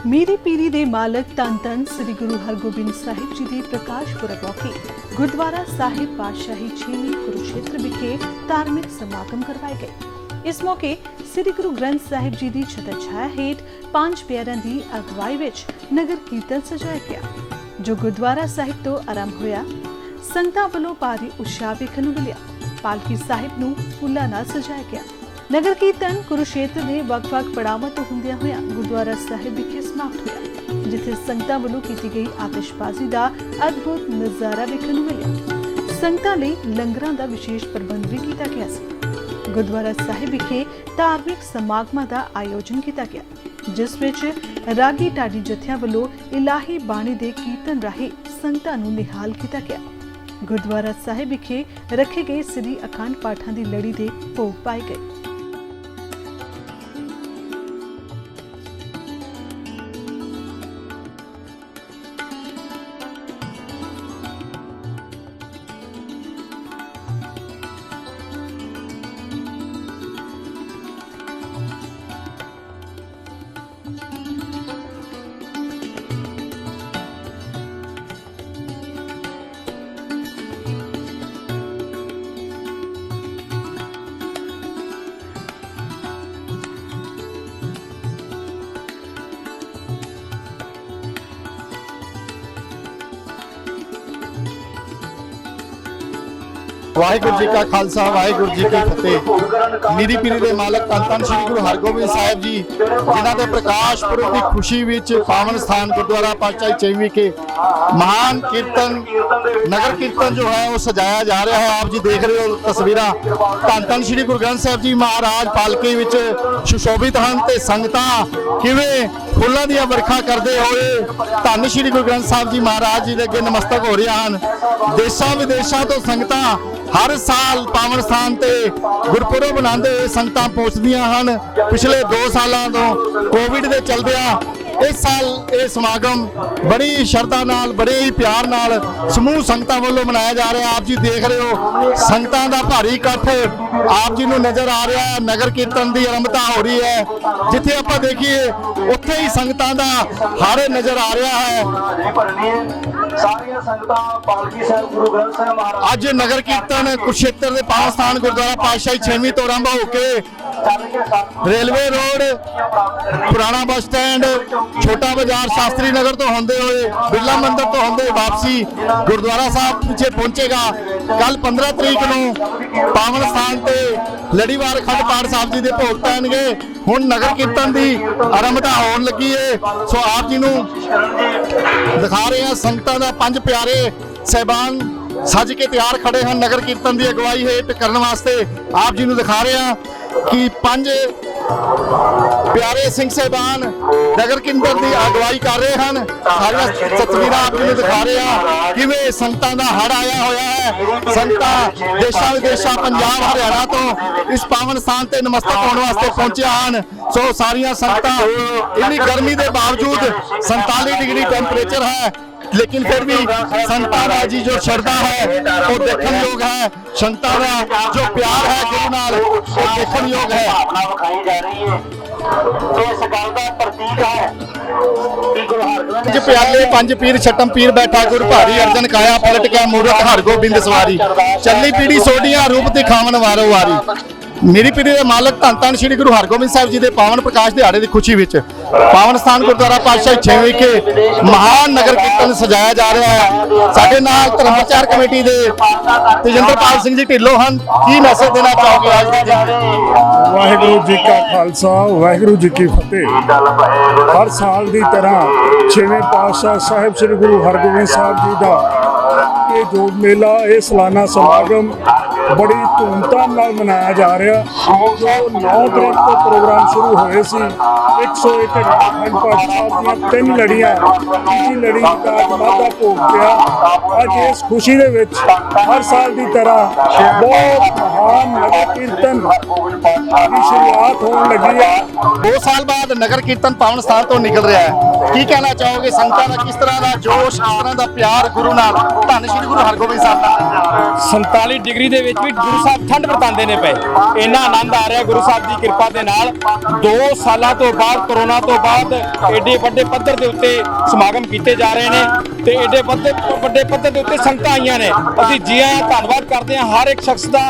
मेरी पीरी दे मालक धन धन श्री गुरु हरगोबिंद साहिब जी के प्रकाश पुरब मौके गुरुद्वारा साहिब पातशाही 6वीं कुरुक्षेत्र विखे धार्मिक समागम करवाए गए। इस मौके श्री गुरु ग्रंथ साहिब जी की छत्रछाया हेठ 5 प्यारिਆਂ की अगवाई विच नगर कीर्तन सजाया गया, जो गुरुद्वारा साहिब तो आरंभ होया। संगतां वल्लों भारी उत्साह वेखण नूं मिलिया। पालकी साहिब नूं फुੱਲਾਂ नाल सजाया गया। नगर कीर्तन कुरुक्षेत्र के ਵੱਖ-ਵੱਖ पड़ावां तो हुंदियां होइयां गुरुद्वारा साहिब विखे समाप्त होया, जिथे संगतां वल्लों कीती गई आतिशबाजी का अद्भुत नज़ारा वेखण नूं मिलिया। संगतां लई लंगरां दा विशेष प्रबंध भी कीता गया सी। गुरुद्वारा साहिब विखे धार्मिक समागमां दा आयोजन किया गया, जिस विच रागी ढाडी जत्थियां वल्लों इलाही बाणी दे कीर्तन राही संगतां नूं निहाल किया गया। गुरुद्वारा साहिब विखे रखे गए श्री अखंड पाठां दी लड़ी दे भोग पाए गए। वाहिगुरू जी का खालसा वाहिगुरू जी की फतेह। मेरी पीरी दे मालक धन धन श्री गुरु हरगोबिंद साहिब जी जिन्हां दे प्रकाश पुरब की खुशी विच पावन स्थान गुरुद्वारा पातशाही 6वीं के महान कीर्तन नगर कीर्तन जो है वो सजाया जा रहा है। आप जी देख रहे हो तस्वीरां। धन धन श्री गुरु ग्रंथ साहिब जी महाराज पालकी विच सुशोभित हैं ते संगतां किवें फुੱਲਾਂ ਦੀਆਂ ਵਰਖਾ ਕਰਦੇ ਹੋਏ ਧੰਨ श्री गुरु ग्रंथ साहिब जी महाराज जी ਦੇ ਅੱਗੇ ਨਮਸਤਕ ਹੋ ਰਹੀਆਂ ਹਨ। ਦੇਸ਼ਾਂ ਵਿਦੇਸ਼ਾਂ ਤੋਂ ਸੰਗਤਾਂ हर साल पावन स्थान ते गुरपुरब मनाते संगतां पहुंचदियां हन। पिछले 2 सालों तो कोविड के चलदियां इस साल ये समागम बड़ी श्रद्धा नाल बड़े ही प्यार नाल समूह संगतां वालों मनाया जा रहा है। आप जी देख रहे हो संगतां दा भारी इकट्ठ आप जी नूं नज़र आ रहा है। नगर कीर्तन की आरंभता हो रही है। जिथे आपां देखिए उत्थे ही संगतां दा हारे नज़र आ रहा है। अज नगर कीर्तन कुरुक्षेत्र के पावन स्थान गुरुद्वारा पातशाही 6वीं तो आरंभ होकर रेलवे रोड पुराना बस स्टैंड छोटा बाजार शास्त्री नगर तो होंदे हुए बिरला मंदिर तो होंदे वापसी गुरुद्वारा साहब पीछे पहुंचेगा। कल 15 तरीक नूं पावन स्थान ते लड़ीवार अखंड पाठ साहब जी के भोग पैणगे। हुण नगर कीर्तन की आरंभता होने लगी है। सो आप जी नूं दिखा रहे हैं संगतां दा 5 प्यारे साहिबान सज के तैयार खड़े हैं नगर कीर्तन की अगवाई हेठ करने वास्ते। आप जी नूं दिखा रहे हैं कि 5 प्यारे सिंह साहिबान नगर कीर्तन की अगवाई कर रहे हैं। सारियां तस्वीरां आप जी नूं दिखा रहे हैं किवें संगतां दा हड़ आया होया है। संगतां देशां विदेशां पंजाब हरियाणा तो इस पावन स्थान ते नमस्तक होने वास्ते पहुंचे हैं। सो सारियां संगतां इन्नी गर्मी के बावजूद 47 डिग्री टेंपरेचर है, लेकिन फिर भी संगतां दा जी जो श्रद्धा है वो देखण योग है। संगतां दा जो प्यार है गुरु नाल वो देखण योग है। प्याले 5 पीर छटम पीर बैठा गुर भारी अर्जन काया पलट के मूरत हरगोबिंद सवारी चली पीढ़ी सोडियां रूप दिखावन वारो वारी। मेरी पीढ़ी के मालक धन धन श्री गुरु हरगोबिंद साहिब जी के पावन प्रकाश दिहाड़े की खुशी विच पावन स्थान गुरुद्वारा पातशाही 6वीं के महान नगर कीर्तन सजाया जा रहा है। साडे नाल धर्म प्रचार कमेटी के तेजिंदरपाल सिंह जी ढिल्लों हैं। की मैसेज देना चाहोगे आज के दिन? वाहिगुरू जी का खालसा वाहिगुरू जी की फतेह। हर साल की तरह 6वें पातशाह साहिब श्री गुरु हरगोबिंद साहिब जी का ये जो मेला ये सालाना समागम बड़ी धूमधाम नाल मनाया जा रहा। जो 9 तरीक को प्रोग्राम शुरू होए सी 101 अखंड पाठ साहब दी 3 लड़ियां तीसरी लड़ी का मादा भोग पिया। अज इस खुशी दे विच हर साल की तरह बहुत महान नगर कीर्तन की शुरुआत होने लगी है। 2 साल बाद नगर कीर्तन पावन स्थान तो निकल रहा है। की कहना चाहोगे संगतां दा किस तरह का जोश किस तरह का प्यार गुरु नाल धन श्री गुरु हरगोबिंद साहब दा? 47 डिग्री दे विच ਵੀ ਗੁਰੂ ਸਾਹਿਬ ਠੰਡ ਵਰਤਾਉਂਦੇ ਨੇ ਪਏ। ਇੰਨਾ ਆਨੰਦ ਆ ਰਿਹਾ ਗੁਰੂ ਸਾਹਿਬ ਦੀ ਕਿਰਪਾ ਦੇ ਨਾਲ। 2 ਸਾਲਾਂ ਤੋਂ ਬਾਅਦ, ਕਰੋਨਾ ਤੋਂ ਬਾਅਦ ਏਡੇ ਵੱਡੇ ਪੱਧਰ ਦੇ ਉੱਤੇ ਸਮਾਗਮ ਕੀਤੇ ਜਾ ਰਹੇ ਨੇ ਤੇ ਏਡੇ ਵੱਡੇ ਪੱਧਰ ਦੇ ਉੱਤੇ ਸੰਗਤਾਂ ਆਈਆਂ ਨੇ। ਅਸੀਂ ਜੀ ਆਇਆਂ ਧੰਨਵਾਦ ਕਰਦੇ ਹਾਂ ਹਰ ਇੱਕ ਸ਼ਖਸ ਦਾ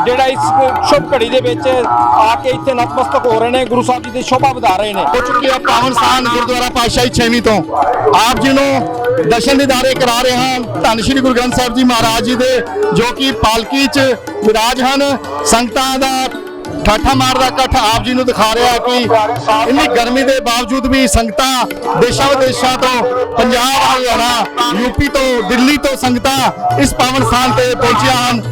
ਜਿਹੜਾ ਇਸ ਸ਼ੁਭ ਘੜੀ ਦੇ ਵਿੱਚ ਆ ਕੇ ਇੱਥੇ ਨਤਮਸਤਕ ਹੋ ਰਹੇ ਨੇ, ਗੁਰੂ ਸਾਹਿਬ ਜੀ ਦੀ ਸ਼ੋਭਾ ਵਧਾ ਰਹੇ ਨੇ। ਹੋ ਚੁੱਕੀ ਹੈ ਪਾਵਨ ਸਥਾਨ ਗੁਰਦੁਆਰਾ ਪਾਤਸ਼ਾਹੀ 6ਵੀਂ ਤੋਂ ਆਪ ਜੀ ਨੂੰ ਦਰਸ਼ਨ ਦੀਦਾਰੇ ਕਰਾ ਰਹੇ ਹਾਂ ਧੰਨ ਸ਼੍ਰੀ ਗੁਰੂ ਗ੍ਰੰਥ ਸਾਹਿਬ ਜੀ ਮਹਾਰਾਜ ਜੀ ਦੇ, ਜੋ ਕਿ ਪਾਲਕੀ 'ਚ ਵਿਰਾਜ ਹਨ। ਸੰਗਤਾਂ ਦਾ ਠਾਠਾ ਮਾਰਦਾ ਇਕੱਠ ਆਪ ਜੀ ਨੂੰ ਦਿਖਾ ਰਿਹਾ ਕਿ ਇੰਨੀ ਗਰਮੀ ਦੇ ਬਾਵਜੂਦ ਵੀ ਸੰਗਤਾਂ ਦੇਸ਼ਾਂ ਵਿਦੇਸ਼ਾਂ ਤੋਂ, ਪੰਜਾਬ, ਹਰਿਆਣਾ, ਯੂਪੀ ਤੋਂ, ਦਿੱਲੀ ਤੋਂ ਸੰਗਤਾਂ ਇਸ ਪਾਵਨ ਸਥਾਨ ਤੇ ਪਹੁੰਚੀਆਂ ਹਨ।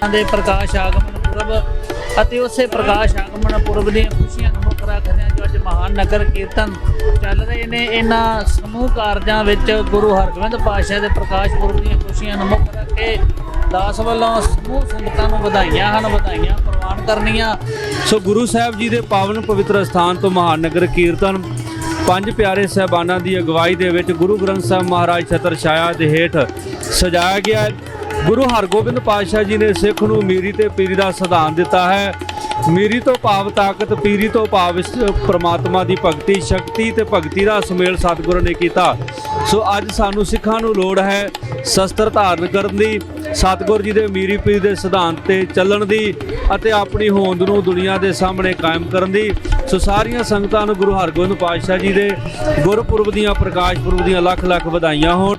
ਦੇ ਪ੍ਰਕਾਸ਼ ਆਗਮਨ ਪੁਰਬ ਅਤੇ ਉਸੇ ਪ੍ਰਕਾਸ਼ ਆਗਮਨ ਪੁਰਬ ਦੀਆਂ ਖੁਸ਼ੀਆਂ ਨੂੰ ਮੁੱਖ ਰੱਖਦਿਆਂ ਜੋ ਅੱਜ ਮਹਾਨ ਨਗਰ ਕੀਰਤਨ ਚੱਲ ਰਹੇ ਨੇ, ਇਹਨਾਂ ਸਮੂਹ ਕਾਰਜਾਂ ਵਿੱਚ ਗੁਰੂ ਹਰਗੋਬਿੰਦ ਪਾਤਸ਼ਾਹ ਦੇ ਪ੍ਰਕਾਸ਼ ਪੁਰਬ ਦੀਆਂ ਖੁਸ਼ੀਆਂ ਨੂੰ ਮੁੱਖ ਰੱਖ ਕੇ ਦਾਸ ਵੱਲੋਂ ਸਮੂਹ ਸੰਗਤਾਂ ਨੂੰ ਵਧਾਈਆਂ ਹਨ, ਵਧਾਈਆਂ ਪ੍ਰਵਾਨ ਕਰਨੀਆਂ। ਸੋ ਗੁਰੂ ਸਾਹਿਬ ਜੀ ਦੇ ਪਾਵਨ ਪਵਿੱਤਰ ਸਥਾਨ ਤੋਂ ਮਹਾਨ ਨਗਰ ਕੀਰਤਨ 5 ਪਿਆਰੇ ਸਾਹਿਬਾਨਾਂ ਦੀ ਅਗਵਾਈ ਦੇ ਵਿੱਚ ਗੁਰੂ ਗ੍ਰੰਥ ਸਾਹਿਬ ਮਹਾਰਾਜ ਛਤਰ ਛਾਇਆ ਦੇ ਹੇਠ ਸਜਾਇਆ ਗਿਆ। ਗੁਰੂ ਹਰਗੋਬਿੰਦ ਪਾਤਸ਼ਾਹ ਜੀ ਨੇ ਸਿੱਖ ਨੂੰ ਮੀਰੀ ਤੇ ਪੀਰੀ ਦਾ ਸਿਧਾਂਤ ਦਿੱਤਾ ਹੈ। ਮੀਰੀ ਤੋਂ ਭਾਵ ਤਾਕਤ, ਪੀਰੀ ਤੋਂ ਭਾਵ ਪ੍ਰਮਾਤਮਾ ਦੀ ਭਗਤੀ, ਸ਼ਕਤੀ ਤੇ ਭਗਤੀ ਦਾ ਸੁਮੇਲ ਸਤਿਗੁਰੂ ਨੇ ਕੀਤਾ। ਸੋ ਅੱਜ ਸਾਨੂੰ ਸਿੱਖਾਂ ਨੂੰ ਲੋੜ ਹੈ ਸ਼ਸਤਰ ਧਾਰਨ ਕਰਨ ਦੀ, ਸਤਿਗੁਰੂ ਜੀ ਦੇ ਮੀਰੀ ਪੀਰੀ ਦੇ ਸਿਧਾਂਤ ਤੇ ਚੱਲਣ ਦੀ ਅਤੇ ਆਪਣੀ ਹੋਂਦ ਨੂੰ ਦੁਨੀਆ ਦੇ ਸਾਹਮਣੇ ਕਾਇਮ ਕਰਨ ਦੀ। ਸੋ ਸਾਰੀਆਂ ਸੰਗਤਾਂ ਨੂੰ ਗੁਰੂ ਹਰਗੋਬਿੰਦ ਪਾਤਸ਼ਾਹ ਜੀ ਦੇ ਗੁਰਪੁਰਬ ਦੀਆਂ, ਪ੍ਰਕਾਸ਼ ਪੁਰਬ ਦੀਆਂ ਲੱਖ ਲੱਖ ਵਧਾਈਆਂ ਹੋਣ।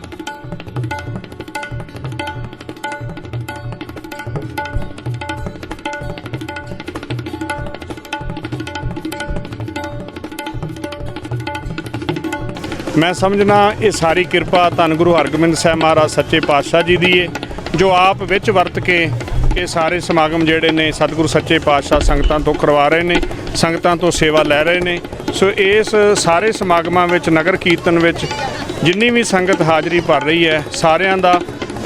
ਮੈਂ ਸਮਝਣਾ ਇਹ ਸਾਰੀ ਕਿਰਪਾ ਧੰਨ ਗੁਰੂ ਹਰਗੋਬਿੰਦ ਸਾਹਿਬ ਮਹਾਰਾਜ ਸੱਚੇ ਪਾਤਸ਼ਾਹ ਜੀ ਦੀ ਹੈ, ਜੋ ਆਪ ਵਿੱਚ ਵਰਤ ਕੇ ਇਹ ਸਾਰੇ ਸਮਾਗਮ ਜਿਹੜੇ ਨੇ ਸਤਿਗੁਰੂ ਸੱਚੇ ਪਾਤਸ਼ਾਹ ਸੰਗਤਾਂ ਤੋਂ ਕਰਵਾ ਰਹੇ ਨੇ, ਸੰਗਤਾਂ ਤੋਂ ਸੇਵਾ ਲੈ ਰਹੇ ਨੇ। ਸੋ ਇਸ ਸਾਰੇ ਸਮਾਗਮਾਂ ਵਿੱਚ, ਨਗਰ ਕੀਰਤਨ ਵਿੱਚ ਜਿੰਨੀ ਵੀ ਸੰਗਤ ਹਾਜ਼ਰੀ ਭਰ ਰਹੀ ਹੈ, ਸਾਰਿਆਂ ਦਾ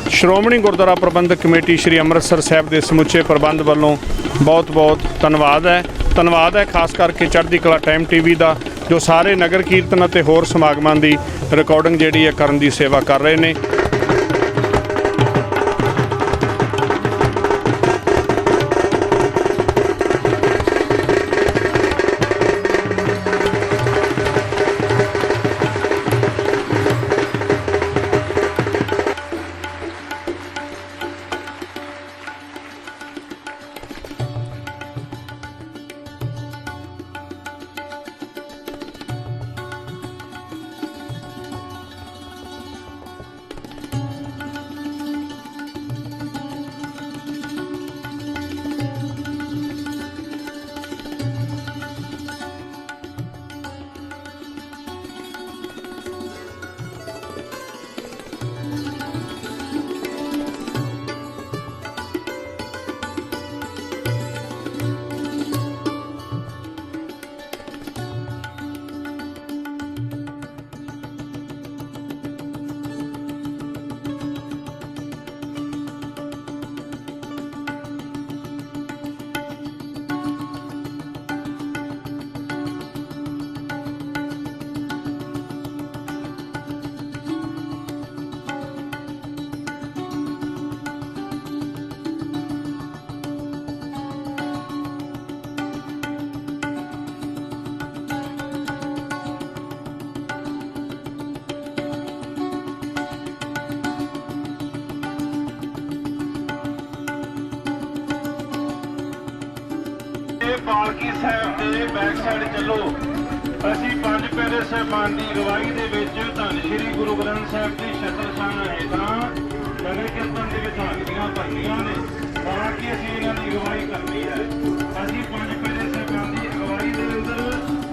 ਸ਼੍ਰੋਮਣੀ ਗੁਰਦੁਆਰਾ ਪ੍ਰਬੰਧਕ ਕਮੇਟੀ ਸ੍ਰੀ ਅੰਮ੍ਰਿਤਸਰ ਸਾਹਿਬ ਦੇ ਸਮੁੱਚੇ ਪ੍ਰਬੰਧ ਵੱਲੋਂ ਬਹੁਤ ਬਹੁਤ ਧੰਨਵਾਦ ਹੈ। ਧੰਨਵਾਦ ਹੈ ਖਾਸ ਕਰਕੇ ਚੜ੍ਹਦੀ ਕਲਾ ਟਾਈਮ ਟੀਵੀ ਦਾ, ਜੋ ਸਾਰੇ ਨਗਰ ਕੀਰਤਨ ਅਤੇ ਹੋਰ ਸਮਾਗਮਾਂ ਦੀ ਰਿਕਾਰਡਿੰਗ ਜਿਹੜੀ ਹੈ ਕਰਨ ਦੀ ਸੇਵਾ ਕਰ ਰਹੇ ਨੇ। ਪਾਲਕੀ ਸਾਹਿਬ ਦੇ ਬੈਕ ਸਾਈਡ ਚੱਲੋ। ਅਸੀਂ ਪੰਜ ਪਿਆਰੇ ਸਾਹਿਬਾਨ ਦੀ ਅਗਵਾਈ ਦੇ ਵਿੱਚ ਧੰਨ ਸ਼੍ਰੀ ਗੁਰੂ ਗ੍ਰੰਥ ਸਾਹਿਬ ਦੀ ਛਤਰ ਛਾਂ ਹੇਠਾਂ ਨਗਰ ਕੀਰਤਨ ਦੇ ਵਿੱਚ ਹਾਜ਼ਰੀਆਂ ਭਰਨੀਆਂ ਨੇ ਤਾਂ ਕਿ ਅਸੀਂ ਇਹਨਾਂ ਦੀ ਅਗਵਾਈ ਕਰਨੀ ਹੈ। ਅਸੀਂ ਪੰਜ ਪਿਆਰੇ ਸਾਹਿਬਾਨ ਦੀ ਅਗਵਾਈ ਦੇ ਅੰਦਰ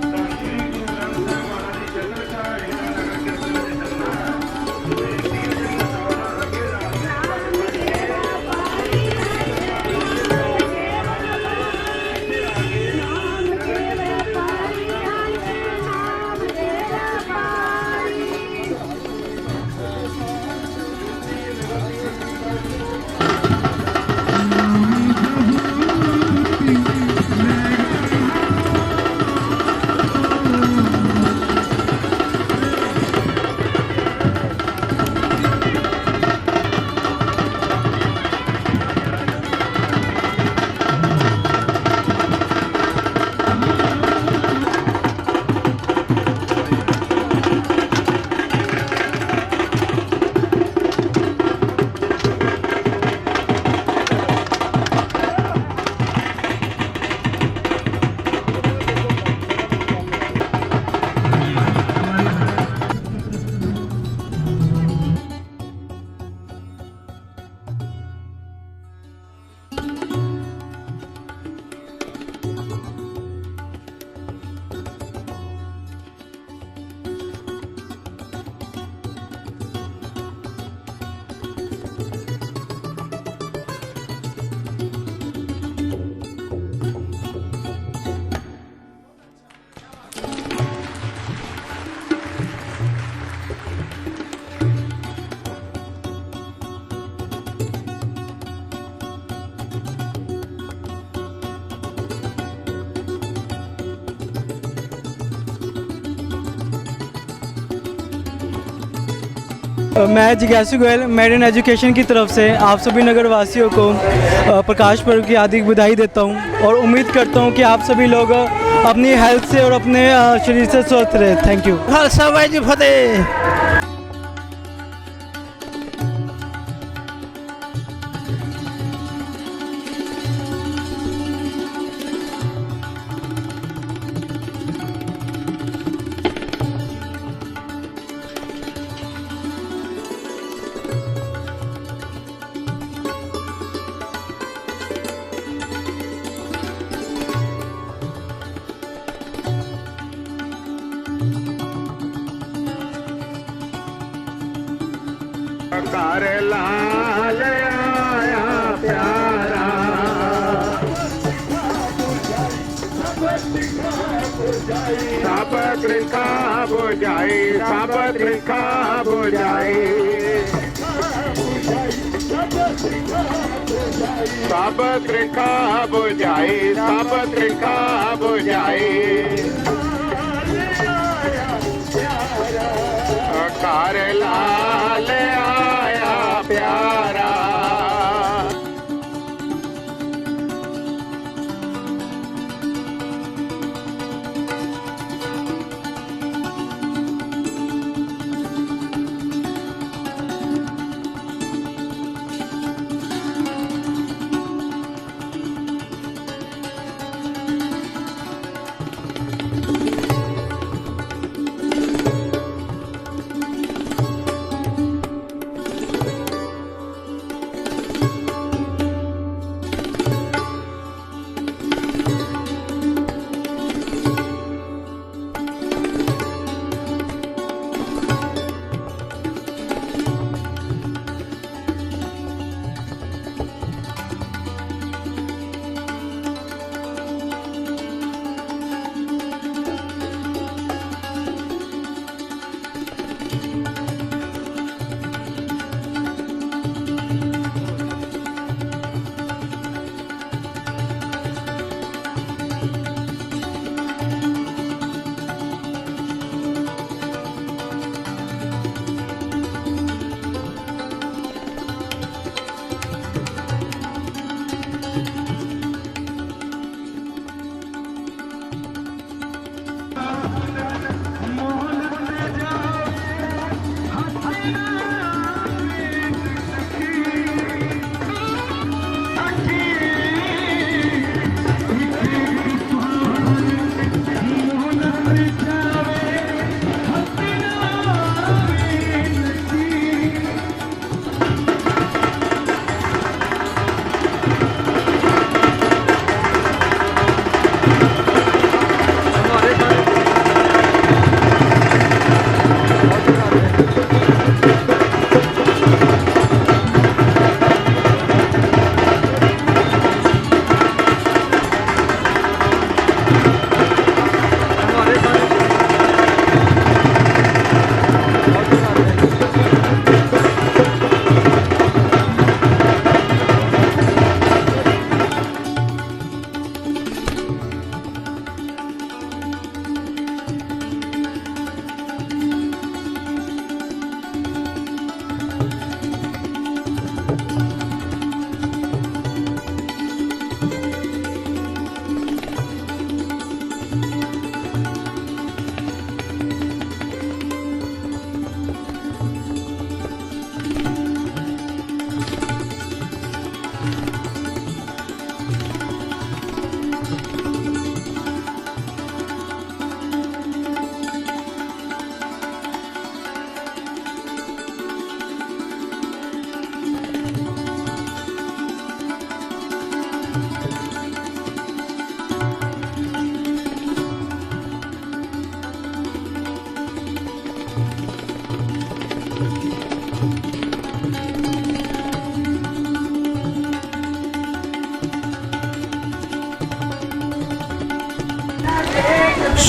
ਧੰਨ ਸ਼੍ਰੀ ਗੁਰੂ ਗ੍ਰੰਥ ਸਾਹਿਬ ਮਹਾਰਾਜ ਦੀ ਛਤਰ ਛਾਂ ਹੇਠਾਂ ਨਗਰ ਕੀਰਤਨ ਵਿੱਚ ਚੱਲਣਾ ਹੈ। मैं जिज्ञासु गोयल मेरिन एजुकेशन की तरफ से आप सभी नगरवासियों को प्रकाश पर्व की हार्दिक बधाई देता हूं और उम्मीद करता हूं कि आप सभी लोग अपनी हेल्थ से और अपने शरीर से स्वस्थ रहे। Thank you. खालसा वाहिगुरू जी फतेह। घर लाल आया प्यारा सब तृखा बुझाई सब तृखा बुझाई सब तृखा बुझाई सब तृखा बुझाई घर लाल आया प्यारा।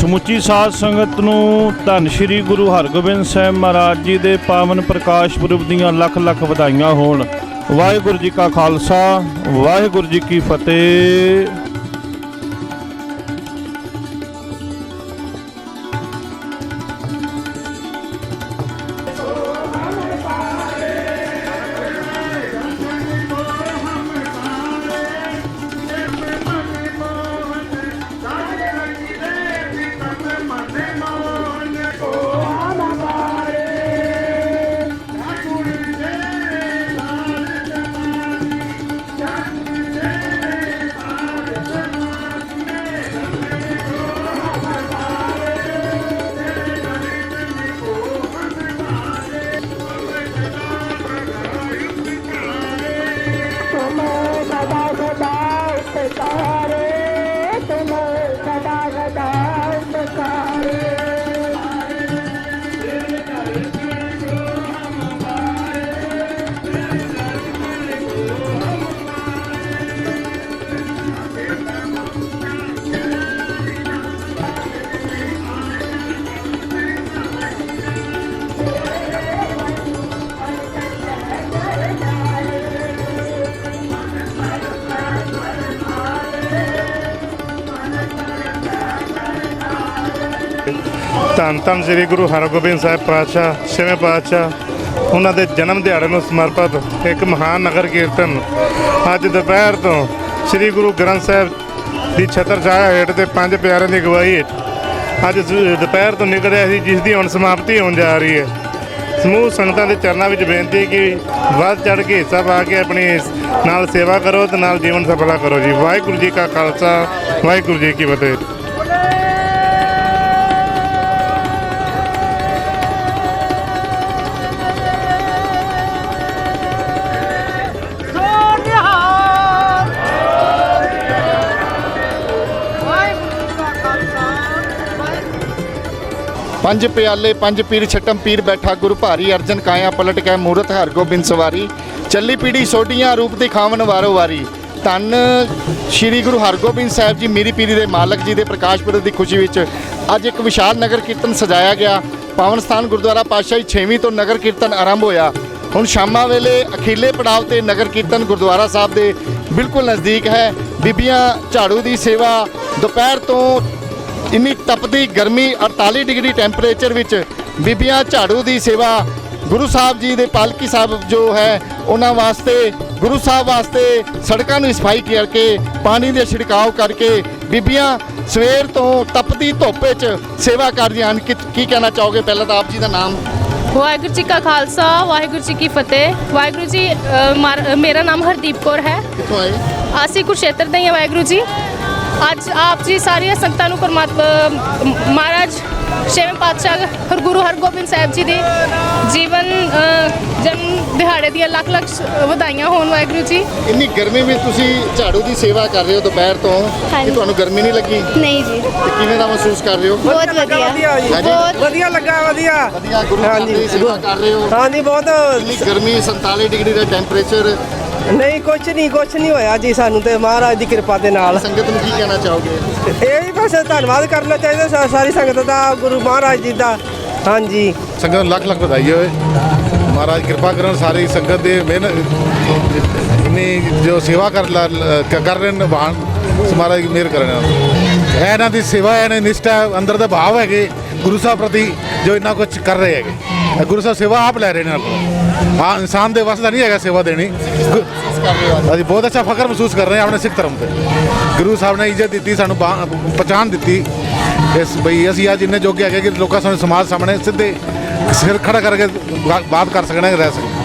ਸਮੁੱਚੀ ਸਾਧ ਸੰਗਤ ਨੂੰ ਧੰਨ ਸ਼੍ਰੀ ਗੁਰੂ ਹਰਗੋਬਿੰਦ ਸਾਹਿਬ ਮਹਾਰਾਜ ਜੀ ਦੇ ਪਾਵਨ ਪ੍ਰਕਾਸ਼ ਪੁਰਬ ਦੀਆਂ ਲੱਖ ਲੱਖ ਵਧਾਈਆਂ ਹੋਣ। ਵਾਹਿਗੁਰੂ ਜੀ ਕਾ ਖਾਲਸਾ, ਵਾਹਿਗੁਰੂ ਜੀ ਕੀ ਫਤਿਹ। ਧੰਨ ਧੰਨ ਸ੍ਰੀ ਗੁਰੂ ਹਰਗੋਬਿੰਦ ਸਾਹਿਬ ਪਾਤਸ਼ਾਹ ਛੇਵੇਂ ਪਾਤਸ਼ਾਹ ਉਹਨਾਂ ਦੇ ਜਨਮ ਦਿਹਾੜੇ ਨੂੰ ਸਮਰਪਿਤ ਇੱਕ ਮਹਾਨ ਨਗਰ ਕੀਰਤਨ ਅੱਜ ਦੁਪਹਿਰ ਤੋਂ ਸ੍ਰੀ ਗੁਰੂ ਗ੍ਰੰਥ ਸਾਹਿਬ ਦੀ ਛਤਰ ਛਾਇਆ ਹੇਠ ਤੇ ਪੰਜ ਪਿਆਰਿਆਂ ਦੀ ਅਗਵਾਈ ਹੇਠ ਅੱਜ ਦੁਪਹਿਰ ਤੋਂ ਨਿਕਲ ਰਿਹਾ ਸੀ, ਜਿਸ ਦੀ ਹੁਣ ਸਮਾਪਤੀ ਹੋਣ ਜਾ ਰਹੀ ਹੈ। ਸਮੂਹ ਸੰਗਤਾਂ ਦੇ ਚਰਨਾਂ ਵਿੱਚ ਬੇਨਤੀ ਕਿ ਵੱਧ ਚੜ੍ਹ ਕੇ ਹਿੱਸਾ ਪਾ ਕੇ ਆਪਣੀ ਨਾਲ ਸੇਵਾ ਕਰੋ ਤੇ ਨਾਲ ਜੀਵਨ ਸਫਲਾ ਕਰੋ ਜੀ। ਵਾਹਿਗੁਰੂ ਜੀ ਕਾ ਖਾਲਸਾ, ਵਾਹਿਗੁਰੂ ਜੀ ਕੀ ਫਤਿਹ। पंज प्याले पंज पीर छटम पीर बैठा गुरु भारी अर्जन काया पलट कै मूरत हरगोबिंद सवारी ਚੱਲੀ ਪੀੜੀ ਸੋਢੀਆਂ ਰੂਪ ਦਿਖਾਵਨ ਵਾਰੋ ਵਾਰੀ। ਧੰਨ ਸ਼੍ਰੀ ਗੁਰੂ ਹਰਗੋਬਿੰਦ ਸਾਹਿਬ ਜੀ ਮੀਰੀ ਪੀਰੀ ਦੇ ਮਾਲਕ ਜੀ ਦੇ ਪ੍ਰਕਾਸ਼ ਪੁਰਬ ਦੀ ਖੁਸ਼ੀ ਵਿੱਚ ਅੱਜ ਇੱਕ ਵਿਸ਼ਾਲ ਨਗਰ ਕੀਰਤਨ ਸਜਾਇਆ ਗਿਆ। ਪਾਵਨ ਸਥਾਨ ਗੁਰਦੁਆਰਾ ਪਾਤਸ਼ਾਹੀ 6ਵੀਂ ਤੋਂ ਨਗਰ ਕੀਰਤਨ ਆਰੰਭ ਹੋਇਆ। ਹੁਣ ਸ਼ਾਮਾਂ ਵੇਲੇ ਅਖੀਰਲੇ ਪੜਾਅ ਤੇ ਨਗਰ ਕੀਰਤਨ ਗੁਰਦੁਆਰਾ ਸਾਹਿਬ ਦੇ ਬਿਲਕੁਲ ਨਜ਼ਦੀਕ ਹੈ। ਬੀਬੀਆਂ ਝਾੜੂ ਦੀ ਸੇਵਾ ਦੁਪਹਿਰ ਤੋਂ ਇੰਨੀ ਤਪਦੀ ਗਰਮੀ 48 ਡਿਗਰੀ ਟੈਂਪਰੇਚਰ ਵਿੱਚ ਬੀਬੀਆਂ ਝਾੜੂ ਦੀ ਸੇਵਾ ਗੁਰੂ ਸਾਹਿਬ ਜੀ ਦੇ ਪਾਲਕੀ ਸਾਹਿਬ ਜੋ ਹੈ ਉਹਨਾਂ ਵਾਸਤੇ ਗੁਰੂ ਸਾਹਿਬ ਵਾਸਤੇ ਸੜਕਾਂ ਨੂੰ ਸਫਾਈ ਕਰਕੇ ਪਾਣੀ ਦੇ ਛਿੜਕਾਅ ਕਰਕੇ ਬੀਬੀਆਂ ਸਵੇਰ ਤੋਂ ਤਪਦੀ ਧੁੱਪ ਵਿੱਚ ਸੇਵਾ ਕਰਦੀਆਂ ਹਨ। ਕੀ ਕਹਿਣਾ ਚਾਹੋਗੇ? ਪਹਿਲਾਂ ਤਾਂ ਆਪ ਜੀ ਦਾ ਨਾਮ। ਵਾਹਿਗੁਰੂ ਜੀ ਕਾ ਖਾਲਸਾ, ਵਾਹਿਗੁਰੂ ਜੀ ਕੀ ਫਤਿਹ। ਵਾਹਿਗੁਰੂ ਜੀ ਮੇਰਾ ਨਾਮ ਹਰਦੀਪ ਕੌਰ ਹੈ। ਕਿੱਥੋਂ ਆਏ? ਅਸੀਂ ਕੁਰਸ਼ੇਤਰ ਦੇ ਹਾਂ। ਵਾਹਿਗੁਰੂ ਜੀ ਅੱਜ ਆਪ ਜੀ ਸਾਰੀਆਂ ਸੰਗਤਾਂ ਨੂੰ ਮਹਾਰਾਜ ਛੇਵੇਂ ਪਾਤਸ਼ਾਹ ਗੁਰੂ ਹਰਗੋਬਿੰਦ ਸਾਹਿਬ ਜੀ ਦੇ ਜੀਵਨ ਜਨਮ ਦਿਹਾੜੇ ਦੀਆਂ ਲੱਖ ਲੱਖ ਵਧਾਈਆਂ ਹੋਣ। ਵਾਹਿਗੁਰੂ ਜੀ ਇੰਨੀ ਗਰਮੀ ਵਿੱਚ ਤੁਸੀਂ ਝਾੜੂ ਦੀ ਸੇਵਾ ਕਰ ਰਹੇ ਹੋ ਦੁਪਹਿਰ ਤੋਂ, ਕਿ ਤੁਹਾਨੂੰ ਗਰਮੀ ਨਹੀਂ ਲੱਗੀ? ਨਹੀਂ ਜੀ। ਤੇ ਕਿਵੇਂ ਦਾ ਮਹਿਸੂਸ ਕਰ ਰਹੇ ਹੋ? ਬਹੁਤ ਵਧੀਆ, ਬਹੁਤ ਵਧੀਆ ਲੱਗਾ, ਵਧੀਆ ਵਧੀਆ। ਗੁਰੂ ਸਾਹਿਬ ਦੀ ਸੇਵਾ ਕਰ ਰਹੇ ਹੋ? ਹਾਂਜੀ ਬਹੁਤ। ਇੰਨੀ ਗਰਮੀ 47 ਡਿਗਰੀ ਦਾ ਟੈਂਪਰੇਚਰ। ਨਹੀਂ ਕੁਛ ਨਹੀਂ ਹੋਇਆ ਜੀ, ਸਾਨੂੰ ਤੇ ਮਹਾਰਾਜ ਦੀ ਕਿਰਪਾ ਦੇ ਨਾਲ। ਸੰਗਤ ਨੂੰ ਕੀ ਕਹਿਣਾ ਚਾਹੋਗੇ? ਇਹ ਵੀ ਬਸ ਧੰਨਵਾਦ ਕਰਨਾ ਚਾਹੀਦਾ ਸਾਰੀ ਸੰਗਤ ਦਾ, ਗੁਰੂ ਮਹਾਰਾਜ ਜੀ ਦਾ। ਹਾਂਜੀ ਸੰਗਤ ਨੂੰ ਲੱਖ ਲੱਖ ਵਧਾਈ ਹੋਵੇ। ਮਹਾਰਾਜ ਕਿਰਪਾ ਕਰਨ ਸਾਰੀ ਸੰਗਤ ਦੇ ਮਿਹਨਤ ਇੰਨੀ ਜੋ ਸੇਵਾ ਕਰ ਰਹੇ ਨੇ ਨਿਭਾਉਣ, ਮਹਾਰਾਜ ਮਿਹਰ ਕਰਨ। ਇਹਨਾਂ ਦੀ ਸੇਵਾ ਇਹਨਾਂ ਨਿਸ਼ਠਾ ਅੰਦਰ ਦਾ ਭਾਵ ਹੈਗੇ ਗੁਰੂ ਸਾਹਿਬ ਪ੍ਰਤੀ ਜੋ ਇੰਨਾ ਕੁਝ ਕਰ ਰਹੇ ਹੈਗੇ। ਗੁਰੂ ਸਾਹਿਬ ਸੇਵਾ ਆਪ ਲੈ ਰਹੇ ਨੇ। ਹਾਂ, ਇਨਸਾਨ ਦੇ ਵੱਸ ਦਾ ਨਹੀਂ ਹੈਗਾ ਸੇਵਾ ਦੇਣੀ। ਅਸੀਂ ਬਹੁਤ ਅੱਛਾ ਫਖਰ ਮਹਿਸੂਸ ਕਰ ਰਹੇ ਹਾਂ ਆਪਣੇ ਸਿੱਖ ਧਰਮ 'ਤੇ। ਗੁਰੂ ਸਾਹਿਬ ਨੇ ਇੱਜ਼ਤ ਦਿੱਤੀ, ਸਾਨੂੰ ਪਛਾਣ ਦਿੱਤੀ। ਇਸ ਬਈ ਅਸੀਂ ਅੱਜ ਇੰਨੇ ਜੋਗੇ ਹੈਗੇ ਕਿ ਲੋਕਾਂ ਸਾਨੂੰ ਸਮਾਜ ਸਾਹਮਣੇ ਸਿੱਧੇ ਸਿਰ ਖੜਾ ਕਰਕੇ ਬਾਤ ਕਰ ਸਕਣਾ, ਰਹਿ ਸਕਦੇ।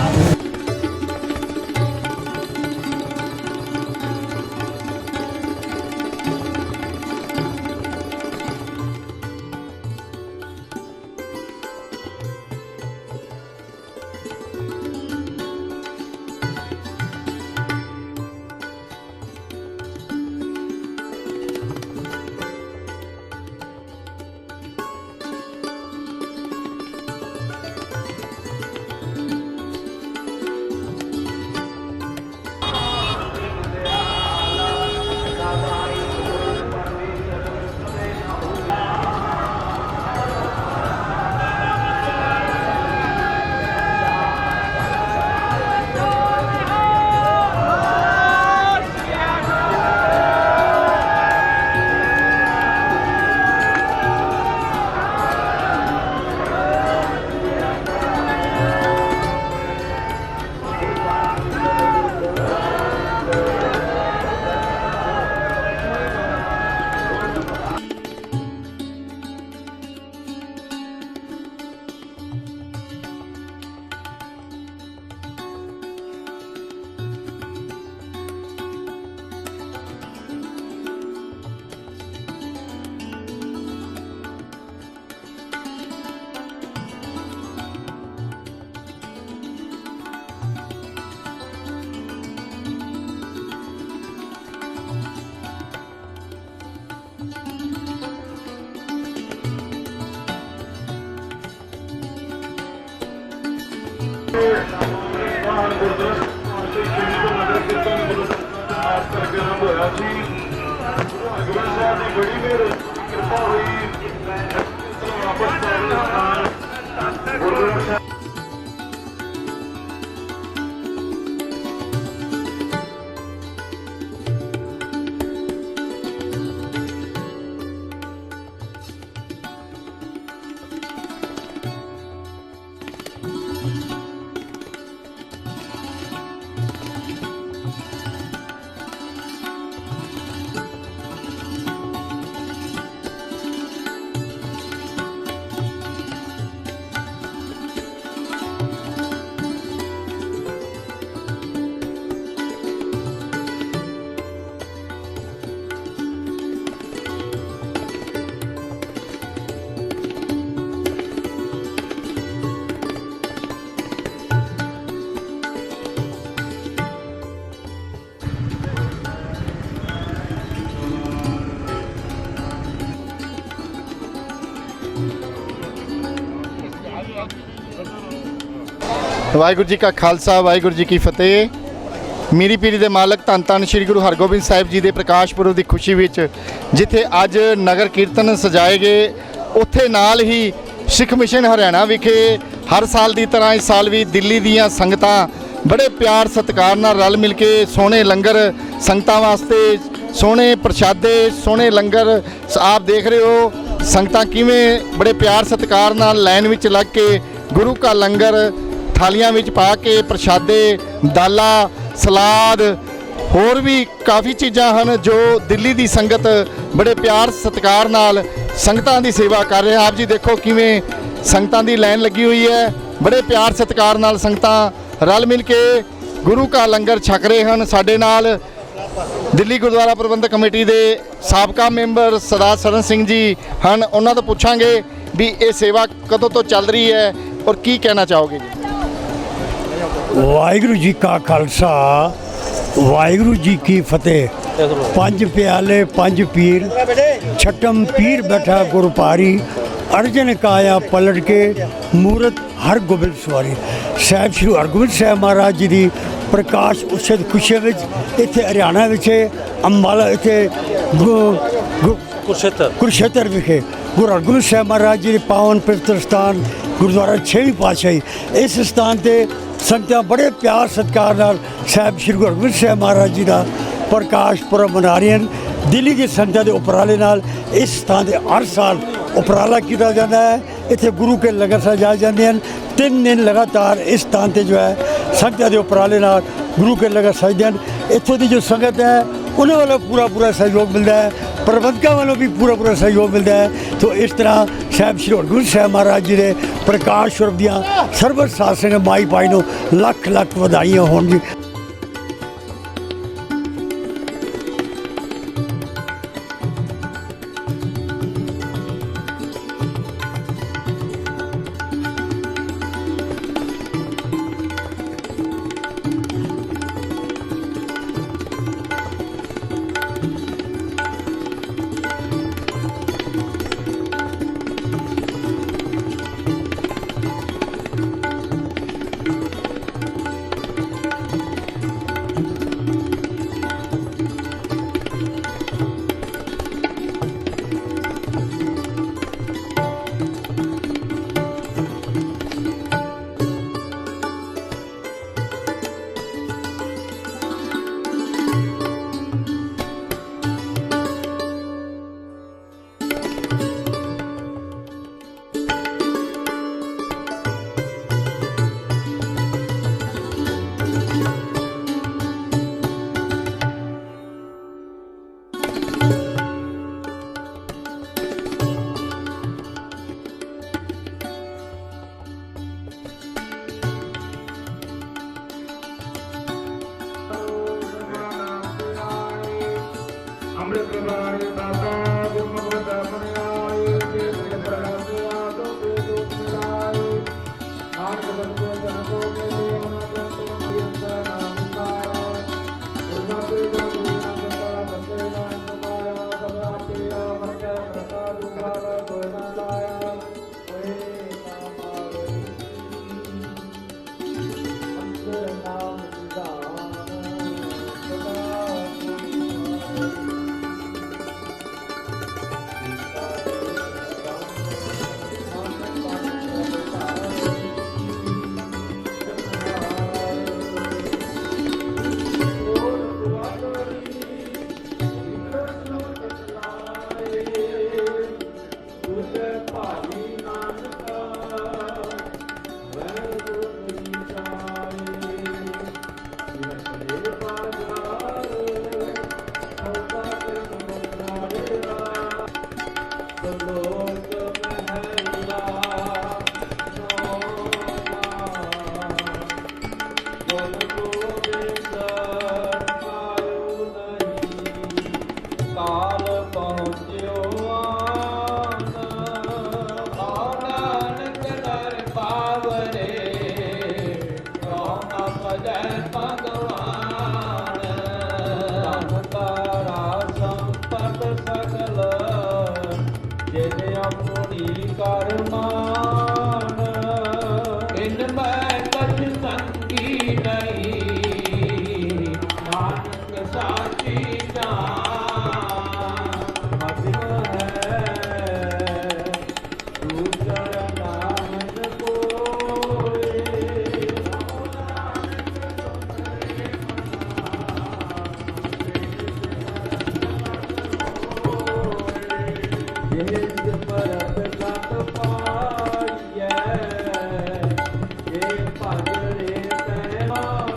ਗੁਰਦੁਆਰਾ ਪਾਤਸ਼ਾਹੀ ਛੇਵੀਂ ਤੋਂ ਨਗਰ ਕੀਰਤਨ ਗੁਰੂ ਖਾਸ ਕਰਕੇ ਆਰੰਭ ਹੋਇਆ ਸੀ। ਗੁਰੂ ਸਾਹਿਬ ਦੀ ਬੜੀ ਮਿਹਰ ਕਿਰਪਾ ਹੋਈ, ਵਾਪਸ ਪਾਕਿਸਤਾਨ ਗੁਰਦੁਆਰਾ ਸਾਹਿਬ ਵਾਹਿਗੁਰੂ ਜੀ ਕਾ ਖਾਲਸਾ, ਵਾਹਿਗੁਰੂ ਜੀ ਕੀ ਫਤਿਹ। ਮੀਰੀ ਪੀਰੀ ਦੇ ਮਾਲਕ ਧੰਨ ਧੰਨ ਸ਼੍ਰੀ ਗੁਰੂ ਹਰਗੋਬਿੰਦ ਸਾਹਿਬ ਜੀ ਦੇ ਪ੍ਰਕਾਸ਼ ਪੁਰਬ ਦੀ ਖੁਸ਼ੀ ਵਿੱਚ ਜਿੱਥੇ ਅੱਜ ਨਗਰ ਕੀਰਤਨ ਸਜਾਏ ਗਏ, ਉੱਥੇ ਨਾਲ ਹੀ ਸਿੱਖ ਮਿਸ਼ਨ ਹਰਿਆਣਾ ਵਿਖੇ ਹਰ ਸਾਲ ਦੀ ਤਰ੍ਹਾਂ ਇਸ ਸਾਲ ਵੀ ਦਿੱਲੀ ਦੀਆਂ ਸੰਗਤਾਂ ਬੜੇ ਪਿਆਰ ਸਤਿਕਾਰ ਨਾਲ ਰਲ ਮਿਲ ਕੇ ਸੋਹਣੇ ਲੰਗਰ ਸੰਗਤਾਂ ਵਾਸਤੇ, ਸੋਹਣੇ ਪ੍ਰਸ਼ਾਦੇ, ਸੋਹਣੇ ਲੰਗਰ ਆਪ ਦੇਖ ਰਹੇ ਹੋ। ਸੰਗਤਾਂ ਕਿਵੇਂ ਬੜੇ ਪਿਆਰ ਸਤਿਕਾਰ ਨਾਲ ਲਾਈਨ ਵਿੱਚ ਲੱਗ ਕੇ ਗੁਰੂ ਕਾ ਲੰਗਰ ਥਾਲੀਆਂ ਵਿੱਚ ਪਾ ਕੇ ਪ੍ਰਸ਼ਾਦੇ, ਦਾਲਾਂ, ਸਲਾਦ, ਹੋਰ ਵੀ ਕਾਫੀ ਚੀਜ਼ਾਂ ਹਨ ਜੋ ਦਿੱਲੀ ਦੀ ਸੰਗਤ ਬੜੇ ਪਿਆਰ ਸਤਿਕਾਰ ਨਾਲ ਸੰਗਤਾਂ ਦੀ ਸੇਵਾ ਕਰ ਰਹੇ। ਆਪ ਜੀ ਦੇਖੋ ਕਿਵੇਂ ਸੰਗਤਾਂ ਦੀ ਲਾਈਨ ਲੱਗੀ ਹੋਈ ਹੈ, ਬੜੇ ਪਿਆਰ ਸਤਿਕਾਰ ਨਾਲ ਸੰਗਤਾਂ ਰਲ ਮਿਲ ਕੇ ਗੁਰੂ ਕਾ ਲੰਗਰ ਛਕ ਰਹੇ ਹਨ। ਸਾਡੇ ਨਾਲ ਦਿੱਲੀ ਗੁਰਦੁਆਰਾ ਪ੍ਰਬੰਧਕ ਕਮੇਟੀ ਦੇ ਸਾਬਕਾ ਮੈਂਬਰ ਸਰਦਾਰ ਸਰਨ ਸਿੰਘ ਜੀ ਹਨ, ਉਹਨਾਂ ਤੋਂ ਪੁੱਛਾਂਗੇ ਵੀ ਇਹ ਸੇਵਾ ਕਦੋਂ ਤੋਂ ਚੱਲ ਰਹੀ ਹੈ ਔਰ ਕੀ ਕਹਿਣਾ ਚਾਹੋਗੇ ਜੀ। ਵਾਹਿਗੁਰੂ ਜੀ ਕਾ ਖਾਲਸਾ, ਵਾਹਿਗੁਰੂ ਜੀ ਕੀ ਫਤਿਹ। ਪੰਜ ਪਿਆਲੇ ਪੰਜ ਪੀਰ, ਛਟਮ ਪੀਰ ਬੈਠਾ ਗੁਰਪਾਰੀ, ਅਰਜਨ ਕਾਇਆ ਪਲਟ ਕੇ ਮੂਰਤ ਹਰਗੋਬਿੰਦ ਸਵਾਰੀ। ਸਾਹਿਬ ਸ਼੍ਰੀ ਹਰਗੋਬਿੰਦ ਸਾਹਿਬ ਮਹਾਰਾਜ ਜੀ ਦੀ ਪ੍ਰਕਾਸ਼ ਉਤਸਵ ਦੀ ਖੁਸ਼ੀ ਵਿੱਚ ਇੱਥੇ ਹਰਿਆਣਾ ਵਿੱਚ ਅੰਬਾਲਾ ਇੱਥੇ ਕੁਰਸ਼ੇਤਰ ਵਿਖੇ ਗੁਰੂ ਹਰਗੋਬਿੰਦ ਸਾਹਿਬ ਮਹਾਰਾਜ ਜੀ ਦੇ ਪਾਵਨ ਪਵਿੱਤਰ ਸਥਾਨ ਗੁਰਦੁਆਰਾ ਛੇਵੀਂ ਪਾਤਸ਼ਾਹੀ, ਇਸ ਸਥਾਨ 'ਤੇ ਸੰਗਤਾਂ ਬੜੇ ਪਿਆਰ ਸਤਿਕਾਰ ਨਾਲ ਸਾਹਿਬ ਸ਼੍ਰੀ ਗੁਰੂ ਹਰਗੋਬਿੰਦ ਸਾਹਿਬ ਮਹਾਰਾਜ ਜੀ ਦਾ ਪ੍ਰਕਾਸ਼ ਪੁਰਬ ਮਨਾ ਰਹੀਆਂ ਹਨ। ਦਿੱਲੀ ਦੀ ਸੰਗਤਾਂ ਦੇ ਉਪਰਾਲੇ ਨਾਲ ਇਸ ਸਥਾਨ 'ਤੇ ਹਰ ਸਾਲ ਉਪਰਾਲਾ ਕੀਤਾ ਜਾਂਦਾ ਹੈ। ਇੱਥੇ ਗੁਰੂ ਕੇ ਲੰਗਰ ਸਜਾਏ ਜਾਂਦੇ ਹਨ। 3 ਦਿਨ ਲਗਾਤਾਰ ਇਸ ਸਥਾਨ 'ਤੇ ਜੋ ਹੈ ਸੰਗਤਾਂ ਦੇ ਉਪਰਾਲੇ ਨਾਲ ਗੁਰੂ ਕੇ ਲੰਗਰ ਸਜਦੇ ਹਨ। ਇੱਥੋਂ ਦੀ ਜੋ ਸੰਗਤ ਹੈ ਉਹਨਾਂ ਵੱਲੋਂ ਪੂਰਾ ਸਹਿਯੋਗ ਮਿਲਦਾ ਹੈ, ਪ੍ਰਬੰਧਕਾਂ ਵੱਲੋਂ ਵੀ ਪੂਰਾ ਸਹਿਯੋਗ ਮਿਲਦਾ ਹੈ। तो इस तरह साहब श्री हरगोबिंद साहब महाराज जी के प्रकाश पुरब दियां सर्व साध संगत माई भाई नूं लख लख वधाइयां होण जी। नाम बिन मैं कछ संगी नहीं, नानक साची जान। मधुर है तू चरणान कोय, जिस परत गत पाइयै, ये भज रे पैमान।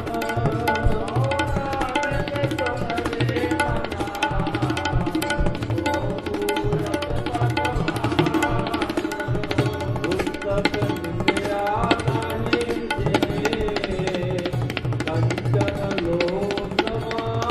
पुस्तक मिलया नहीं जे, कंचन लो समान।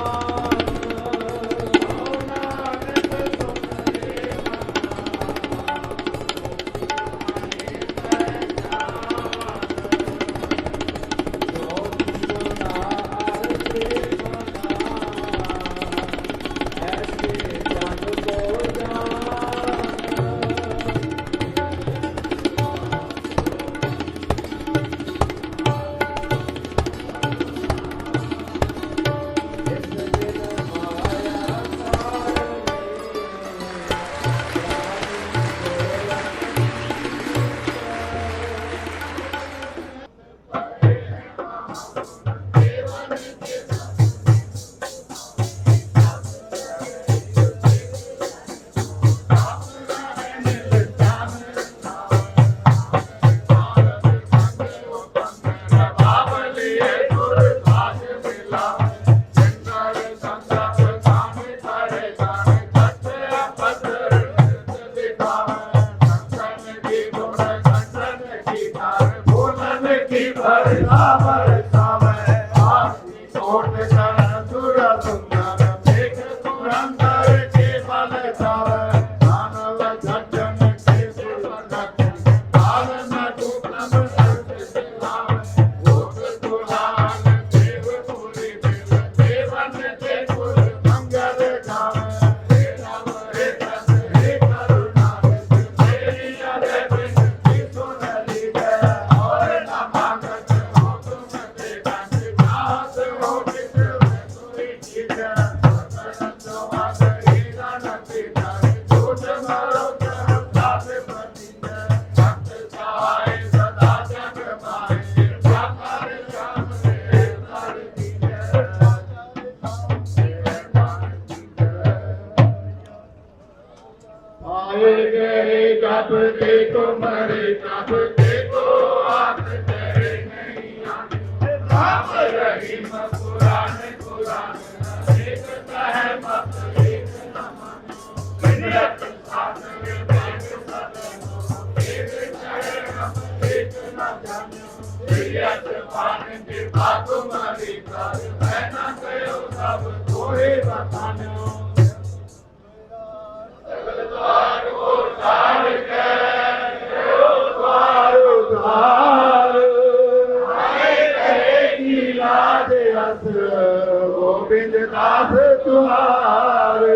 गोविंद दास तुम्हारे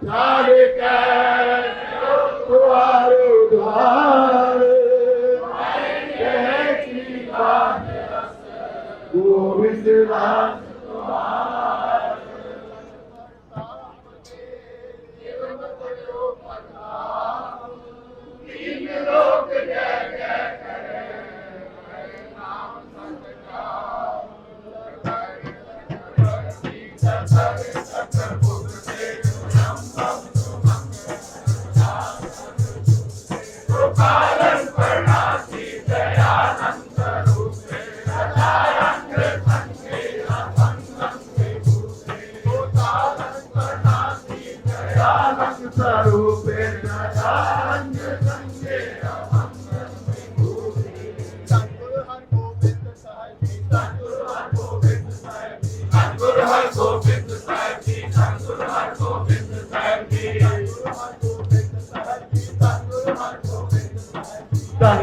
छाड़ के तुम्हारे द्वार कह की बात Govind Das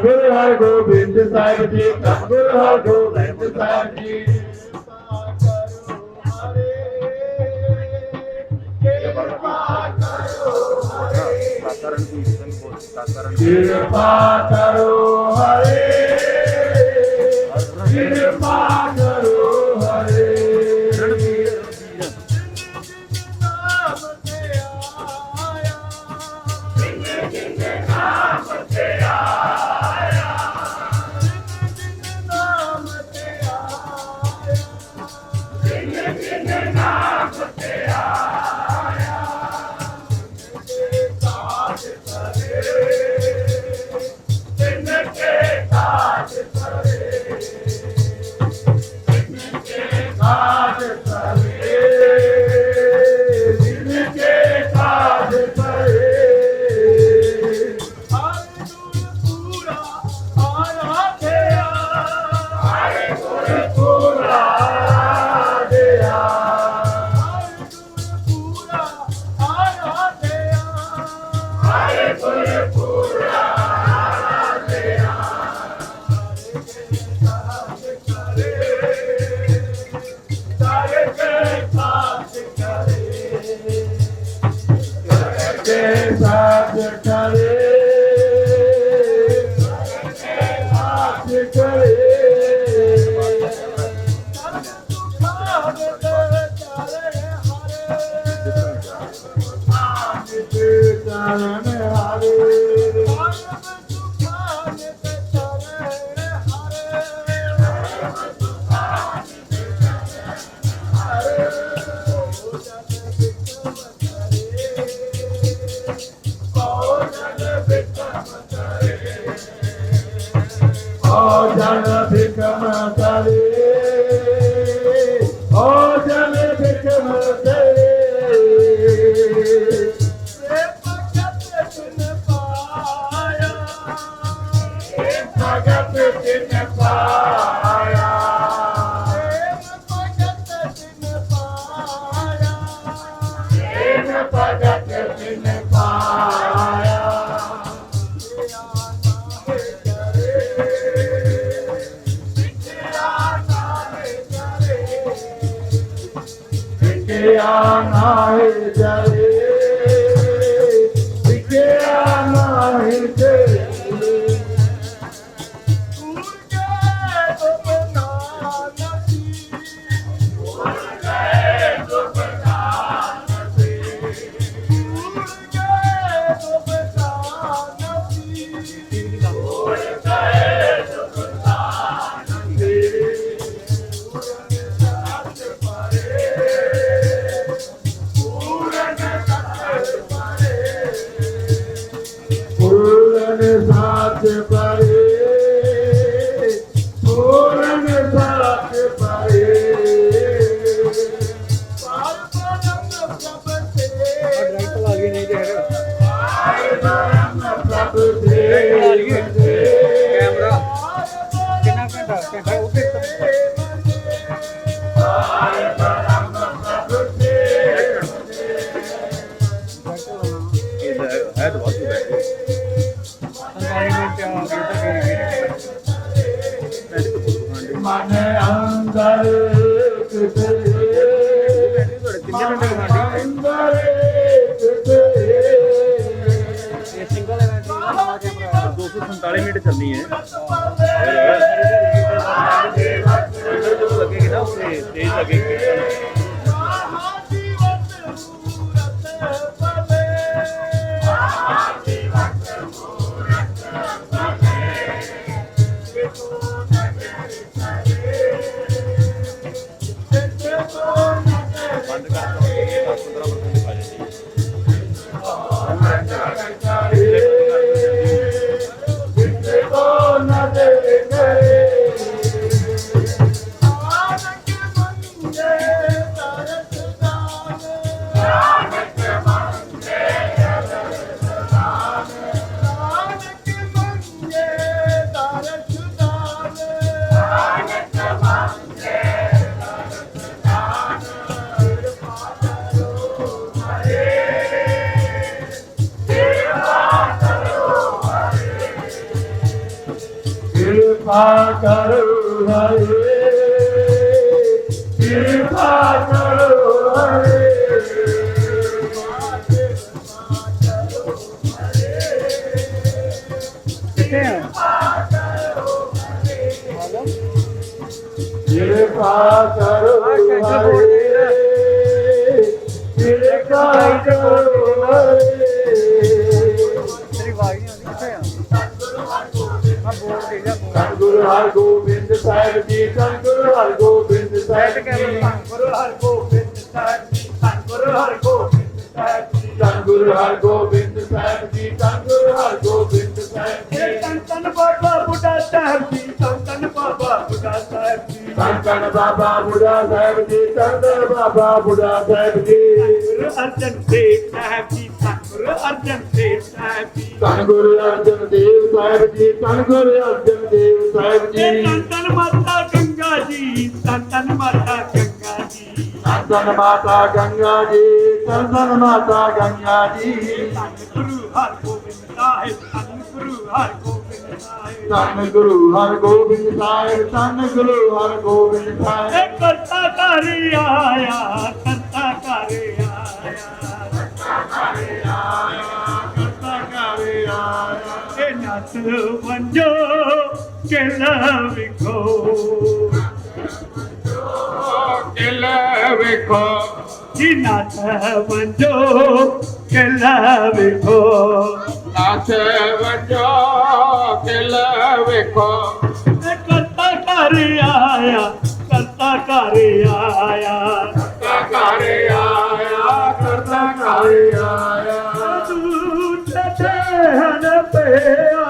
Guru Har Gobind Sahib Ji, Guru Har Gobind Sahib Ji. Kirpa Karo Hare जन भिकम करे ओ जन भिकम करे भगत जिन पाया भगत जिन पाया भगत जिन पाया नाहे जरे विज्ञा नाहे जरे साथ परे पूर्ण साथ परे कैमरा कितना घंटा है तो मन अंदर मिनट चलनी है लगेगी ना उससे तेज लगेगी कृपा करो हरे कृपा करो हरे कृपा करो हरे कृपा करो हरे गुरु हर गोबिंद साहिब जी धन गुरु हर गोबिंद साहिब जी गुरु हर गोबिंद साहिब जी धन गुरु हर गोबिंद साहिब जी धन गुरु हर गोबिंद साहिब जी धन गुरु हर गोबिंद साहिब जी धन धन बाबा बुढ़ा साहिब जी धन बाबा बुढ़ा साहिब जी धन बाबा बुढ़ा साहिब जी धन बाबा बुढ़ा साहिब जी गुरु अर्जन देव साहिब जी गुरु अर्जन देव साहिब जी धन गुरु अर्जन देव साहिब जी धन गुरु अर्जन देव साहिब जी धन माता गंगा जी धन माता गंगा जी धन माता गंगा जी धन माता गंगा जी धन गुरु हर गोबिंद साहिब धन गुरु हर गोबिंद साहिब धन गुरु हर गोबिंद साहिब धन गुरु हर गोबिंद साहिब करता करे आया करता करे आया नाथ वंजो केला विखो जी नाथ वंजो केला विखो नाथ वंजो केला विखो करता कर आया करता कर आया करता कर आया करता कर आया हन पे ओ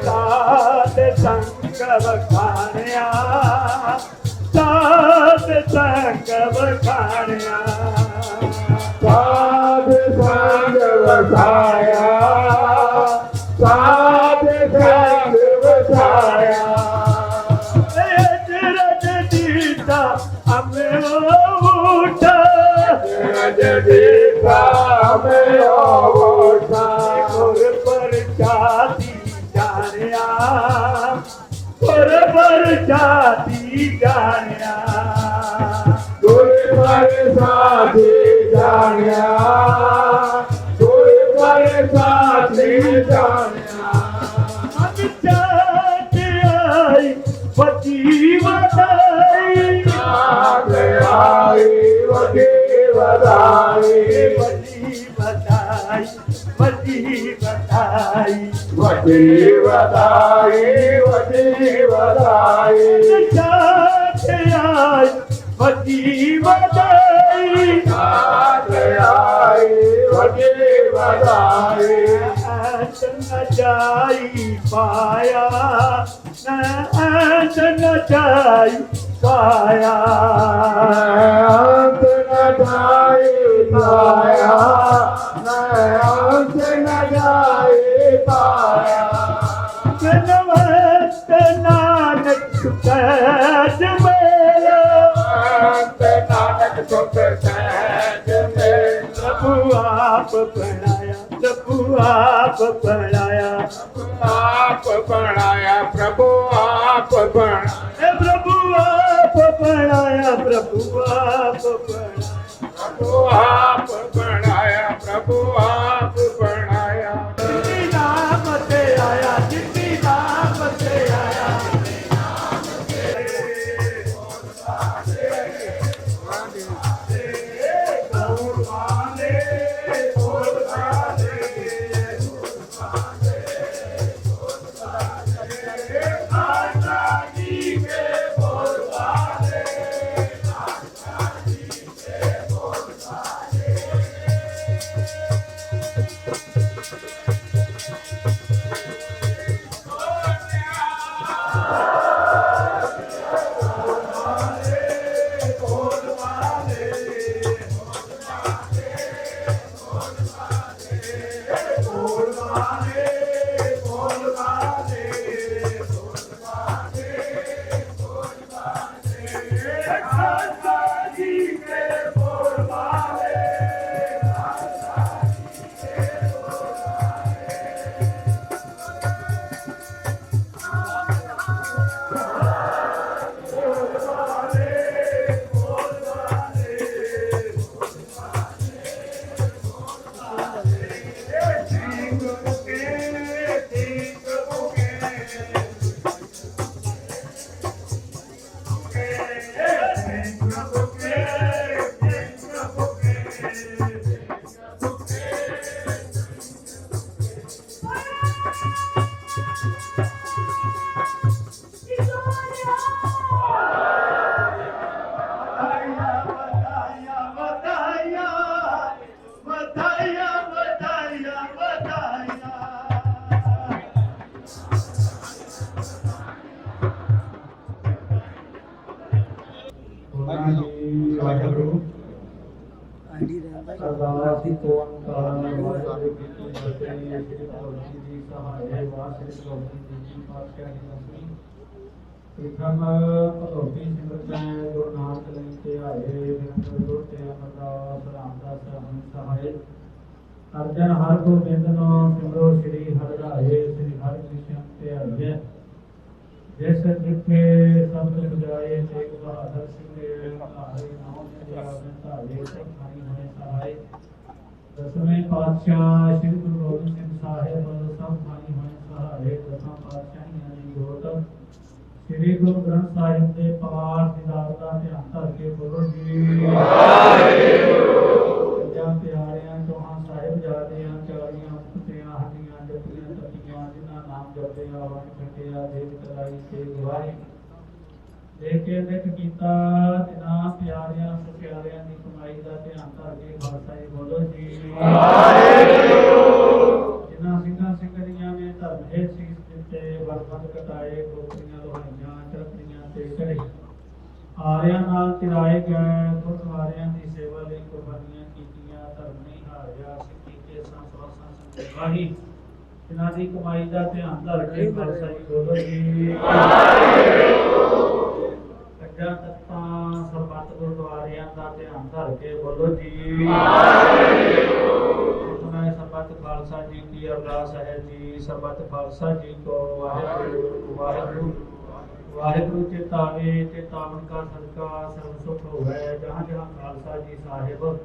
ਸਾਧ ਸੰਗ ਵਖਾਣਿਆ ਸਾਧ ਸੰਗ ਵਖਾਣਿਆ ਸਾਧ ਸੰਗ ਵਖਾਇਆ ਸਾਧ ਸੰਗ ਵਖਾਇਆ ਰਜ ਦੀਤਾ ਅਮੇ ਉਠਾ ਰਜ ਦੀਤਾ ਅਮੇ ਉਠਾ ਗੁਰ ਪ੍ਰਚਾਤੀ ਜਾਣਿਆ ਗੁਰ ਪ੍ਰਚਾਤੀ ਜਾਣਿਆ ਗੁਰ ਪ੍ਰਚਾਤੀ ਜਾਣਿਆ ਗੁਰ ਪ੍ਰਚਾਤੀ ਜਾਣਿਆ ਚਾਟ ਆਈ ਵਜੀ ਵਧਾਈ ਚਾਟ ਆਈ ਵਜੀ ਵਧਾਈ ਵਜੀ ਵਧਾਈ ਵਜੀ ਵਧਾਈ ਵਜੀ ਵਧਾਈ ਵਜੀ ਵਧਾਈ ਚਾਟ ਆਈ ਵਜੀ ਵਧਾਈ ਚਾਟ ਆਈ ਵਜੀ ਵਧਾਈ न जाई पाया न जाई पाया न जाई पाया न जाई पाया जनवत नानक सहज मेरा नानक सुख सहज मेरा प्रभु आप बनाया प्रभु आप बनाया प्रभु आप बनाया प्रभु आप बनाया प्रभु आप बनाया प्रभु आप बनाया जितनी नाम से आया जितनी नाम से आया ਇਥਮ ਭਗਵਤੀ ਸਿਮਰਤੈ ਗੁਰੂ ਨਾਨਕ ਲਈ ਤੇ ਆਏ ਬਿਰੰਦਰ ਗੁਰ ਤੇ ਅਮਰਦਾਸ ਰਾਮਦਾਸ ਹਮ ਸਹਾਏ ਅਰਜਨ ਹਰ ਗੋਬਿੰਦ ਨੋ ਸਿਮਰੋ ਸ੍ਰੀ ਹਰਿ ਰਾਏ ਸ੍ਰੀ ਹਰਿ ਕ੍ਰਿਸ਼ਨ ਤੇ ਆਏ ਜਿਸ ਜਿੱਥੇ ਸਭ ਕੁਝ ਜਾਏ ਤੇਗ ਬਹਾਦਰ ਸਿੰਘ ਹਰਿ ਨਾਮ ਤੇ ਆਵੇ ਧਾਰੇ ਸਭ ਖਾਈ ਹੋਏ ਸਹਾਏ ਦਸਵੇਂ ਪਾਤਸ਼ਾਹ ਸ੍ਰੀ ਗੁਰੂ ਗੋਬਿੰਦ ਸਿੰਘ ਸਾਹਿਬ ਸਭ ਖਾਈ ਹੋਏ ਸਹਾਰੇ ਦਸਾਂ ਪਾਤਸ਼ਾਹੀਆਂ ਦੀ ਜੋਤ श्री गुरु ग्रंथ साहिब के पाठ दीदार का ध्यान करके बोलो जी प्यारियां चौहां साहिब जादियां चारियां मुक्तियां हड्डियां जपियां तपियां जिन्हां नाम जपया वन खटिया देव तलाई से गवाही देख के देख कीता जिन्हां प्यारियां सुप्यारियां की कमाई का ध्यान करके खालसा जी बोलो जी जिन्हां सिंघां सिंघरियां में ਕੰਧੇ ਸੀਸ ਦਿੱਤੇ ਵਰਬੰਦ ਕਟਾਏ ਗੋਪੀਆਂ ਲੋਹਾਈਆਂ ਚਰਖੜੀਆਂ ਤੇ ਚੜੇ ਆਰਿਆਂ ਨਾਲ ਚਿਰਾਏ ਗਏ ਗੁਰਦੁਆਰਿਆਂ ਦੀ ਸੇਵਾ ਲਈ ਕੁਰਬਾਨੀਆਂ ਕੀਤੀਆਂ ਧਰਮ ਨਹੀਂ ਹਾਰਿਆ ਸਿੱਖੀ ਕੇ ਸੰਸਵਾਸਾਂ ਸੰਗਵਾਹੀ ਜਿਨ੍ਹਾਂ ਦੀ ਕਮਾਈ ਦਾ ਧਿਆਨ ਧਰ ਕੇ ਖਾਲਸਾ ਜੀ ਬੋਲੋ ਜੀ ਕੱਜਾਂ ਤਖਤਾਂ ਸਰਬੱਤ ਗੁਰਦੁਆਰਿਆਂ ਦਾ ਧਿਆਨ ਧਰ ਕੇ ਬੋਲੋ ਜੀ ਮੈਂ ਸਰਬੱਤ ਖਾਲਸਾ ਜੀ ਕੀ ਅਰਦਾਸ ਹੈ ਜੀ ਸਰਬੱਤ ਖਾਲਸਾ ਜੀ ਕੋ ਵਾਹਿਗੁਰੂ ਵਾਹਿਗੁਰੂ ਵਾਹਿਗੁਰੂ ਚੇਤਾਵੇ ਚੇਤਾਵਨ ਕਾ ਸਦਕਾ ਸਰਬ ਸੁਖ ਹੋਵੇ ਜਹਾਂ ਜਹਾਂ ਖਾਲਸਾ ਜੀ ਸਾਹਿਬ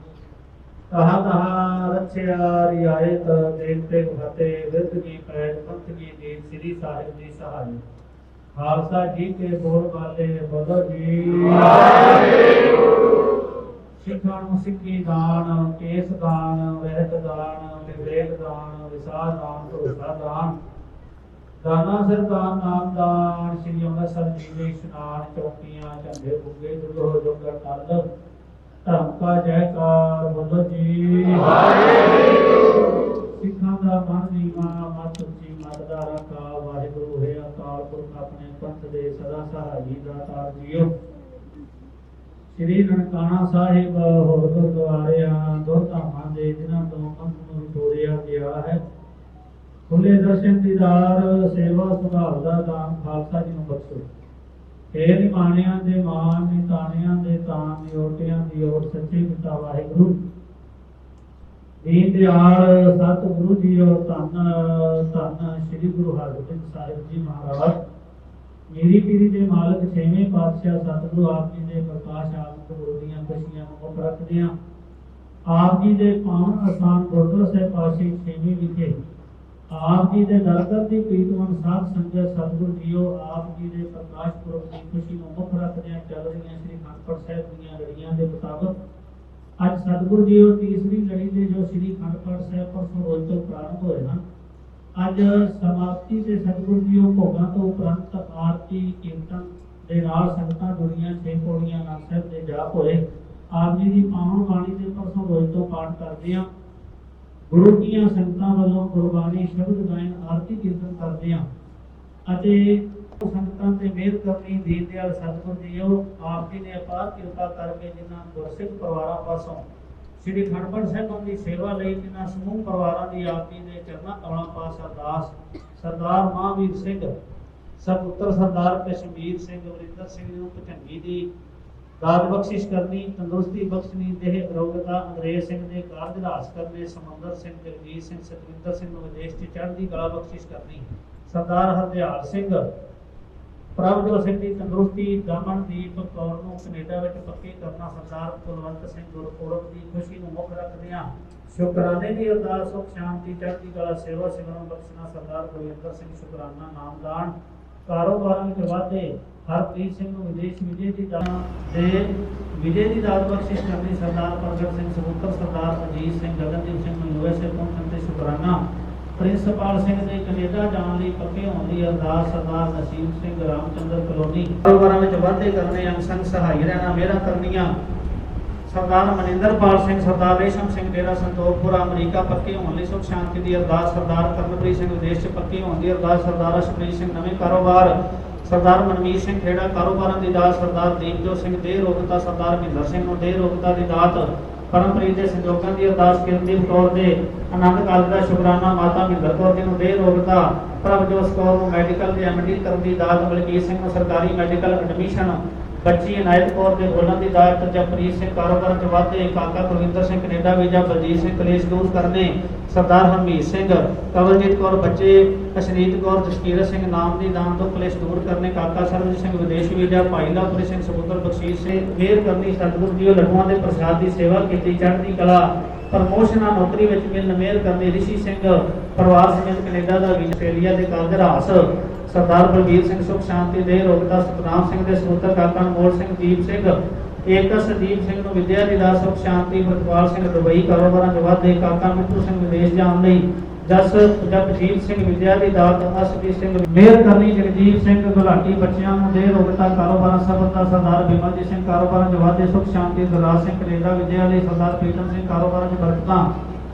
ਤਹਾਂ ਤਹਾਂ ਰਛਿਆ ਰਿਆਇਤ ਦੇਖ ਦੇਖ ਫਤਿਹ ਵਿਰਤ ਕੀ ਪੈਜ ਪੰਥ ਕੀ ਦੀਨ ਸ੍ਰੀ ਸਾਹਿਬ ਦੀ ਸਹਾਈ ਖਾਲਸਾ ਜੀ ਕੇ ਬੋਲ ਵਾਲੇ ਬੋਲੋ ਜੀ ਸਿੱਖਾਂ ਨੂੰ ਸਿੱਖੀ ਦਾਨ ਕੇਸ ਦਾਨ ਵਹਿਤ ਦਾਨ ਵਿਵੇਕ ਦਾਨ ਵਿਸਾਰ ਦਾਨ ਭਰੋਸਾ ਦਾਨ ਦਾਨਾ ਸਰਦਾਨ ਨਾਮ ਦਾਨ ਸ੍ਰੀ ਅੰਮ੍ਰਿਤਸਰ ਜੀ ਦੇ ਇਸ਼ਨਾਨ ਚੌਕੀਆਂ ਝੰਡੇ ਬੁੱਗੇ ਦੁਰੋ ਜੋਗਰ ਕੱਲ ਧਰਮ ਕਾ ਜੈਕਾਰ ਬੋਲੋ ਜੀ ਸਿੱਖਾਂ ਦਾ ਮਨ ਨੀਵਾ ਮਤ ਉੱਚੀ ਮਤ ਦਾ ਰਾਖਾ ਵਾਹਿਗੁਰੂ ਹੈ ਅਕਾਲ ਪੁਰਖ ਆਪਣੇ ਪੰਥ ਦੇ ਸਦਾ ਸਹਾਈ ਦਾਤਾਰ ਜੀਓ ਸ੍ਰੀ ਨਨਕਾਣਾ ਸਾਹਿਬ ਹੋਰ ਗੁਰਦੁਆਰਿਆਂ ਦੋ ਧਾਮਾਂ ਦੇ ਜਿਨ੍ਹਾਂ ਤੋਂ ਪੰਥ ਨੂੰ ਤੋੜਿਆ ਗਿਆ ਹੈ ਖੁੱਲੇ ਦਰਸ਼ਨ ਦੀਦਾਰ ਸੇਵਾ ਸੁਭਾਅ ਦਾ ਦਾਨ ਖਾਲਸਾ ਜੀ ਨੂੰ ਬਖਸ਼ੋ ਏ ਨਿਮਾਣਿਆਂ ਦੇ ਮਾਨ ਨਿਤਾਣਿਆਂ ਦੇ ਤਾਨ ਨਿਓਟਿਆਂ ਦੀ ਓਟ ਸੱਚੇ ਪਿਤਾ ਵਾਹਿਗੁਰੂ ਦੀਨ ਦਿਆਲ ਸਤਿਗੁਰੂ ਜੀਓ ਧੰਨ ਧੰਨ ਸ੍ਰੀ ਗੁਰੂ ਹਰਗੋਬਿੰਦ ਸਾਹਿਬ ਜੀ ਮਹਾਰਾਜ ਮੇਰੀ ਪੀਰੀ ਦੇ ਮਾਲਕ ਛੇਵੇਂ ਪਾਤਸ਼ਾਹ ਸਤਿਗੁਰੂ ਆਪ ਜੀ ਦੇ ਪ੍ਰਕਾਸ਼ ਆਗਮਨ ਗੁਰੂ ਦੀਆਂ ਖੁਸ਼ੀਆਂ ਨੂੰ ਮੁੱਖ ਰੱਖਦਿਆਂ ਆਪ ਜੀ ਦੇ ਪਾਵਨ ਅਸਥਾਨ ਗੁਰਦੁਆਰਾ ਸਾਹਿਬ ਪਾਸ਼ੀ ਛੇਵੀਂ ਵਿਖੇ ਆਪ ਜੀ ਦੇ ਦਰਗਾਹ ਦੀ ਪ੍ਰੀਤਮਨ ਸਾਧ ਸੰਗਤ ਸਤਿਗੁਰੂ ਜੀਓ ਆਪ ਜੀ ਦੇ ਪ੍ਰਕਾਸ਼ ਪੁਰਬ ਦੀ ਖੁਸ਼ੀ ਨੂੰ ਮੁੱਖ ਰੱਖਦਿਆਂ ਚੱਲ ਰਹੀਆਂ ਸ੍ਰੀ ਅਖੰਡ ਪਾਠ ਸਾਹਿਬ ਦੀਆਂ ਲੜੀਆਂ ਦੇ ਮੁਤਾਬਕ ਅੱਜ ਸਤਿਗੁਰੂ ਜੀਓ ਤੀਸਰੀ ਲੜੀ ਦੇ ਜੋ ਸ੍ਰੀ ਅਖੰਡ ਪਾਠ ਸਾਹਿਬ ਪਰਸੋਂ ਰੋਜ਼ ਤੋਂ ਪ੍ਰਾਰੰਭ ਹੋਏ ਹਨ ਅੱਜ ਸਮਾਪਤੀ ਦੇ ਸਤਿਗੁਰੂ ਜੀਓ ਭੋਗਾਂ ਤੋਂ ਉਪਰੰਤ ਆਰਤੀ ਕੀਰਤਨ ਦੇ ਨਾਲ ਸੰਗਤਾਂ ਜੁੜੀਆਂ 6 ਪੌੜੀਆਂ ਨਾਲ ਸਾਹਿਬ ਦੇ ਜਾਪ ਹੋਏ ਆਪ ਜੀ ਦੀ ਪਾਵਨ ਬਾਣੀ ਦੇ ਪਰਸੋਂ ਰੋਜ਼ ਤੋਂ ਪਾਠ ਕਰਦੇ ਹਾਂ ਗੁਰੂ ਦੀਆਂ ਸੰਗਤਾਂ ਵੱਲੋਂ ਗੁਰਬਾਣੀ ਸ਼ਬਦ ਗਾਇਨ ਆਰਤੀ ਕੀਰਤਨ ਕਰਦੇ ਹਾਂ ਅਤੇ ਸੰਗਤਾਂ ਤੇ ਮਿਹਰ ਕਰਨੀ ਦੀਨ ਦਿਆਲ ਸਤਿਗੁਰੂ ਜੀਓ ਆਪ ਜੀ ਨੇ ਅਪਾਰ ਕਿਰਪਾ ਕਰਕੇ ਜਿਨ੍ਹਾਂ ਗੁਰਸਿੱਖ ਪਰਿਵਾਰਾਂ ਪਾਸੋਂ ਸ੍ਰੀ ਅਖੰਡ ਪਾਠ ਸਾਹਿਬਾਂ ਦੀ ਸੇਵਾ ਲਈ ਜਿਨ੍ਹਾਂ ਸਮੂਹ ਪਰਿਵਾਰਾਂ ਦੀ ਆਪ ਜੀ ਦੇ ਚਰਨਾਂ ਕਮਲਾਂ ਪਾਸ ਅਰਦਾਸ ਸਰਦਾਰ ਮਹਾਂਵੀਰ ਸਿੰਘ ਸਪੁੱਤਰ ਸਰਦਾਰ ਕਸ਼ਮੀਰ ਸਿੰਘ ਵਰਿੰਦਰ ਸਿੰਘ ਨੂੰ ਭਚੰਗੀ ਦੀ ਦਾਤ ਬਖਸ਼ਿਸ਼ ਕਰਨੀ ਤੰਦਰੁਸਤੀ ਬਖਸ਼ਣੀ ਦੇਹ ਅਰੋਗਤਾ ਅੰਗਰੇਜ਼ ਸਿੰਘ ਦੇ ਕਾਰਜ ਰਾਸ ਕਰਨੇ ਸਮੰਦਰ ਸਿੰਘ ਜਗਜੀਤ ਸਿੰਘ ਸਤਵਿੰਦਰ ਸਿੰਘ ਨੂੰ ਵਿਦੇਸ਼ ਚ ਚੜ੍ਹਦੀ ਕਲਾ ਬਖਸ਼ਿਸ਼ ਕਰਨੀ ਸਰਦਾਰ ਹਰਦਿਆਲ ਸਿੰਘ ਪ੍ਰਭਜੋਤ ਸਿੰਘ ਦੀ ਤੰਦਰੁਸਤੀ ਦਮਨਦੀਪ ਕੌਰ ਨੂੰ ਕੈਨੇਡਾ ਵਿੱਚ ਪੱਕੇ ਕਰਨਾ ਸਰਦਾਰ ਕੁਲਵੰਤ ਸਿੰਘ ਗੁਰਪੁਰਬ ਦੀ ਖੁਸ਼ੀ ਨੂੰ ਮੁੱਖ ਰੱਖਦਿਆਂ ਸ਼ੁਕਰਾਨੇ ਦੀ ਅਰਦਾਸ ਸੁਖ ਸ਼ਾਂਤੀ ਚੜ੍ਹਦੀ ਕਲਾ ਸੇਵਾ ਸਿਮਰਨ ਬਖਸ਼ਣਾ ਸਰਦਾਰ ਗੁਰਵਿੰਦਰ ਸਿੰਘ ਸ਼ੁਕਰਾਨਾ ਨਾਮਦਾਨ ਕਾਰੋਬਾਰਾਂ ਵਿੱਚ ਵਾਧੇ ਹਰਪ੍ਰੀਤ ਸਿੰਘ ਨੂੰ ਵਿਦੇਸ਼ ਵਿਜੇ ਦੀ ਦਾਤ ਬਖਸ਼ਿਸ਼ ਕਰਨੀ ਸਰਦਾਰ ਪ੍ਰਗਟ ਸਿੰਘ ਸਬੂਤਰ ਸਰਦਾਰ ਅਜੀਤ ਸਿੰਘ ਗਗਨਦੀਪ ਸਿੰਘ ਨੂੰ USA ਪਹੁੰਚਣ ਤੇ ਸ਼ੁਕਰਾਨਾ ਪ੍ਰਿੰਸੀਪਲ ਸਿੰਘ ਦੇ ਕੈਨੇਡਾ ਜਾਣ ਲਈ ਪੱਕੇ ਹੋਣ ਦੀ ਅਰਦਾਸ ਸਰਦਾਰ ਨਸੀਬ ਸਿੰਘ ਰਾਮਚੰਦਰ ਕਲੋਨੀ ਕਾਰੋਬਾਰਾਂ ਵਿੱਚ ਵਾਧੇ ਕਰਨੇ ਅੰਗ ਸਹਾਈ ਰਹਿਣਾ ਮੇਰਾ ਕਰਨੀਆਂ ਸਰਦਾਰ ਮਨਿੰਦਰਪਾਲ ਸਿੰਘ ਸਰਦਾਰ ਰੇਸ਼ਮ ਸਿੰਘ ਡੇਰਾ ਸੰਤੋਖਪੁਰਾ ਅਮਰੀਕਾ ਪੱਕੇ ਹੋਣ ਲਈ ਸੁਖ ਸ਼ਾਂਤੀ ਦੀ ਅਰਦਾਸ ਸਰਦਾਰ ਕਰਨਪ੍ਰੀਤ ਸਿੰਘ ਵਿਦੇਸ਼ 'ਚ ਪੱਕੇ ਹੋਣ ਦੀ ਅਰਦਾਸ ਸਰਦਾਰ ਅਸ਼ਪ੍ਰੀਤ ਸਿੰਘ ਨਵੇਂ ਕਾਰੋਬਾਰ ਸਰਦਾਰ ਮਨਮੀਤ ਸਿੰਘ ਖੇੜਾ ਕਾਰੋਬਾਰਾਂ ਦੀ ਦਾਤ ਸਰਦਾਰ ਦੀਪਜੋਤ ਸਿੰਘ ਦੇਹ ਰੋਗਤਾ ਸਰਦਾਰ ਮਹਿੰਦਰ ਸਿੰਘ ਨੂੰ ਦੇਹ ਰੋਗਤਾ ਦੀ ਦਾਤ ਪਰਮਪ੍ਰੀਤ ਦੇ ਸੰਜੋਗਾਂ ਦੀ ਅਰਦਾਸ ਕਿਰਨਦੀਪ ਕੌਰ ਦੇ ਆਨੰਦ ਕਾਲਜ ਦਾ ਸ਼ੁਕਰਾਨਾ ਮਾਤਾ ਮਹਿੰਦਰ ਕੌਰ ਜੀ ਨੂੰ ਦੇਹ ਰੋਗਤਾ ਪ੍ਰਭਜੋਤ ਕੌਰ ਨੂੰ ਮੈਡੀਕਲ ਦੇ MD ਕਰਨ ਦੀ ਦਾਤ ਬਲਕੀਤ ਸਿੰਘ ਨੂੰ ਸਰਕਾਰੀ ਮੈਡੀਕਲ ਐਡਮਿਸ਼ਨ ਬੱਚੀ ਇਨਾਇਤ ਕੌਰ ਦੇ ਬੋਲਣ ਦੀ ਦਾਤ ਜਪਰੀਤ ਸਿੰਘ ਕਾਰੋਬਾਰ ਚ ਵਾਧੇ ਕਾਕਾ ਕੁਲਵਿੰਦਰ ਸਿੰਘ ਕੈਨੇਡਾ ਵੀਜ਼ਾ ਬਲਜੀਤ ਸਿੰਘ ਕਲੇਸ਼ ਦੂਰ ਕਰਨੇ ਸਰਦਾਰ ਹਰਮੀਤ ਸਿੰਘ ਕਵਲਜੀਤ ਕੌਰ ਬੱਚੇ ਅਸ਼ਨੀਤ ਕੌਰ ਜਸਕੀਰਤ ਸਿੰਘ ਨਾਮ ਦੀ ਦਾਨ ਤੋਂ ਕਲੇਸ਼ ਦੂਰ ਕਰਨੇ ਕਾਕਾ ਸਰਬਜੀਤ ਸਿੰਘ ਵਿਦੇਸ਼ ਵੀਜ਼ਾ ਭਾਈ ਲਾਪਰੀ ਸਿੰਘ ਸਪੁੱਤਰ ਬਖਸ਼ੀਸ਼ ਸਿੰਘ ਮਿਹਰ ਕਰਨੀ ਸਤਿਗੁਰੂ ਜੀ ਲੱਡੂਆਂ ਦੇ ਪ੍ਰਸਾਦ ਦੀ ਸੇਵਾ ਕੀਤੀ ਚੜ੍ਹਦੀ ਕਲਾ ਪ੍ਰਮੋਸ਼ਨਾਂ ਨੌਕਰੀ ਵਿੱਚ ਮਿਲਣ ਮਿਹਰ ਕਰਨੀ ਰਿਸ਼ੀ ਸਿੰਘ ਪਰਿਵਾਰ ਸਮੇਤ ਕੈਨੇਡਾ ਦਾ ਵੀਜ਼ਾ ਆਸਟ੍ਰੇਲੀਆ ਦੇ ਕਾਰਜ ਰਾਸ ਸਰਦਾਰ ਬਲਬੀਰ ਸਿੰਘ ਸੁਖ ਸ਼ਾਂਤੀ ਦੇ ਰੋਗਤਾ ਸਤਨਾਮ ਸਿੰਘ ਦੇ ਸਪੁੱਤਰ ਕਾਕਾ ਅਨਮੋਲ ਸਿੰਘ ਦੀਪ ਸਿੰਘ ਏਕਤਾ ਸੰਦੀਪ ਸਿੰਘ ਨੂੰ ਵਿਦਿਆ ਦੀ ਦਾਤ ਸੁਖ ਸ਼ਾਂਤੀ ਪ੍ਰਤਪਾਲ ਸਿੰਘ ਦੁਬਈ ਕਾਰੋਬਾਰਾਂ ਚ ਵਾਧੇ ਕਾਕਾ ਮਿੱਠੂ ਸਿੰਘ ਵਿਦੇਸ਼ ਜਾਣ ਲਈ ਜਪਜੀਤ ਸਿੰਘ ਵਿਦਿਆ ਦੀ ਦਾਤ ਅਸ਼ਪ੍ਰੀਤ ਸਿੰਘ ਮਿਹਰ ਕਰਨੀ ਜਗਜੀਤ ਸਿੰਘ ਗੁਲਾਟੀ ਬੱਚਿਆਂ ਨੂੰ ਦੇ ਰੋਗਤਾ ਕਾਰੋਬਾਰਾਂ ਸਫਲਤਾ ਸਰਦਾਰ ਬਿਮਲਜੀਤ ਸਿੰਘ ਕਾਰੋਬਾਰਾਂ ਚ ਵਾਧੇ ਸੁਖ ਸ਼ਾਂਤੀ ਦਰਾਜ ਸਿੰਘ ਕੈਨੇਡਾ ਵਿਦਿਆ ਲਈ ਸਰਦਾਰ ਪ੍ਰੀਤਮ ਸਿੰਘ ਕਾਰੋਬਾਰਾਂ ਚ ਬਰਕਤਾਂ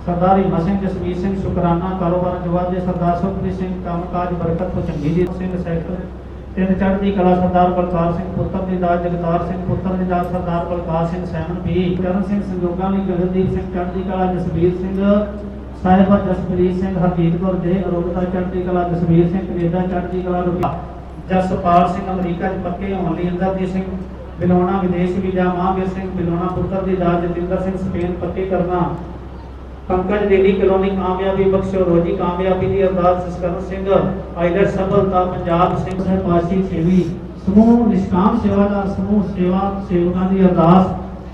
सरदार हीमा सिंह जसवीर सिंह शुकराना कारोबार जवाब सरदार सुखप्रीत सिंह कामकाज बरकत तो चंगीजीत सिंह सैकल तिन चढ़ती कला सरदार बलकार सिंह पुत्र दिदार जगतार सिंह पुत्र दिदार सरदार बलकार सिंह सैमन भी करण सिंह संजोगा ने गगनदीप सिंह चढ़ती कला जसवीर सिंह साहिबा जसप्रीत सिंह हरदीप कौर दे अरोगता चढ़ती कला जसवीर सिंह कनेडा चढ़ती कला रुपा जसपाल सिंह अमरीका पक्के होने लई इंदरजीत सिंह बिलोना विदेश वीजा महावीर सिंह बिलोना पुत्र दिदार जतिंदर सिंह स्पेन पक्के करना पंकज दिल्ली कॉलोनी कामयाबी बख्शो रोजी कामयाबी दी अरदास जसकरण सिंह आइलट सफलता पंजाब सिंह सहपाशी सेवी समूह निष्काम सेवादार समूह सेवा सेवकां दी अरदास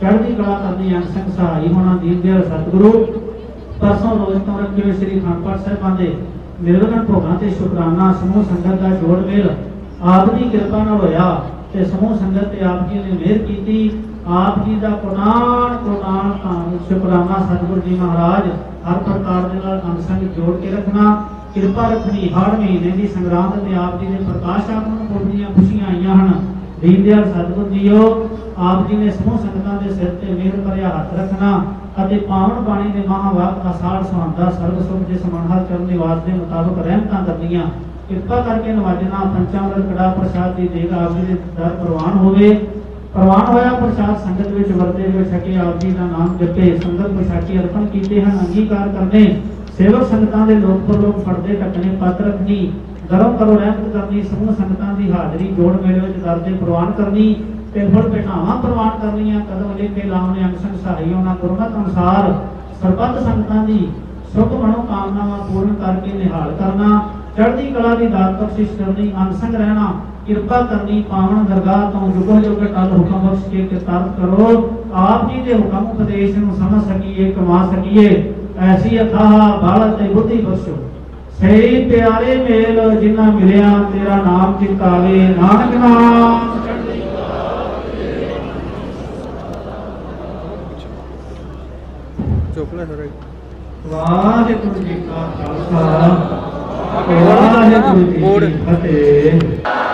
चढ़दी कला करनी अंग संग सहाई होना दीन दयाल सतगुरु परसों रोज तो रखे श्री अखंड पाठ साहिबां दे निर्विघन भोगां ते शुकराना समूह संगत दा जोड़ मेल आप दी किरपा नाल होया ते समूह संगत ते आप जी ने मेहर कीती आप जी का कोटान शुकराना सतगुरु जी महाराज हर प्रकार के अंग संग जोड़ के रखना कृपा रखनी हर महीने की संग्रांत ते आप जी ने प्रकाश आगमन पूर्णियां खुशियां आईयां हन दीन दयाल सतगुरु जीओ आप जी ने समूह संगतां दे सिर ते मेहर भरिया हथ रखना अते पावन बाणी दे महावाक आषाढ़ सुहांदा सर्व सुख जिस मनहर चरण निवास के मुताबिक रहमतां करनियां कृपा करके नवाजना पंचामृत कड़ा प्रसाद की देग आप जी दे दर प्रवान होवे प्रवान होया प्रसाद संगत विच वरते हुए छके आप जी का नाम जपे संगत पोशाकी अर्पण कीते हैं अंगीकार करने सेवक संगतां दे लोक परलोक पड़दे टकने पत रखनी गरम करो रहमत करनी समूह संगतां दी हाजरी जोड़ मेले विच दरजे प्रवान करनी ते फल भेटावां प्रवान करनियां कदम लेके लावने अंग संग सहाई होना गुरमत अनुसार सरबत संगतां दी शुभ मनोकामनावां पूर्ण करके निहाल करना चढ़दी कला दी दात बख्शिश करनी अंग संग रहना कृपा करनी पावन दरगाह तो जुगो जुग टल हुक्म बख्श के कृतार्थ करो आप जी के हुक्म उपदेश ਨੂੰ समझ सकिए कमा सकिए ऐसी अथाह बालत ते बुद्धि बख्शो सही प्यारे मेल जिन्ना मिलिया तेरा नाम चितावे नानक नाम वाहिगुरु जी का खालसा वाहिगुरु जी की फतेह।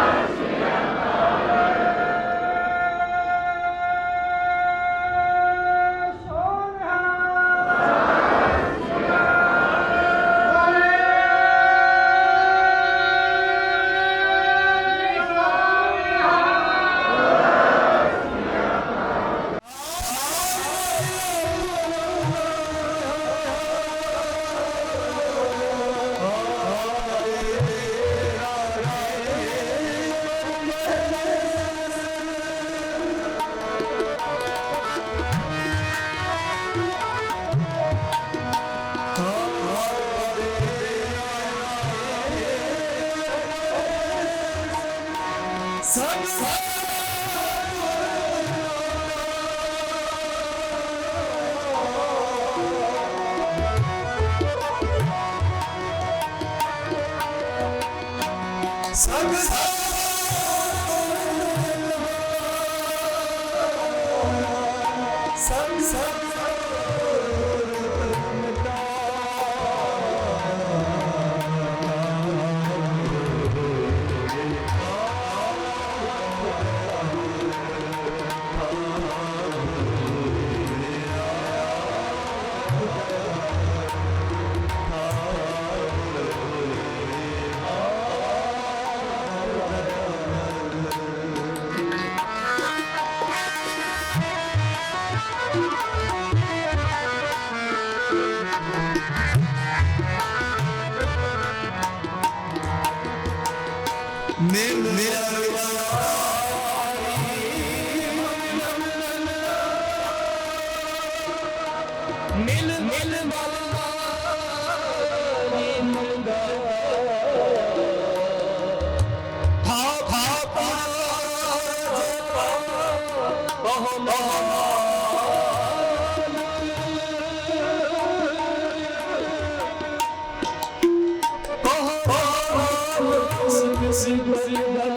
Sim,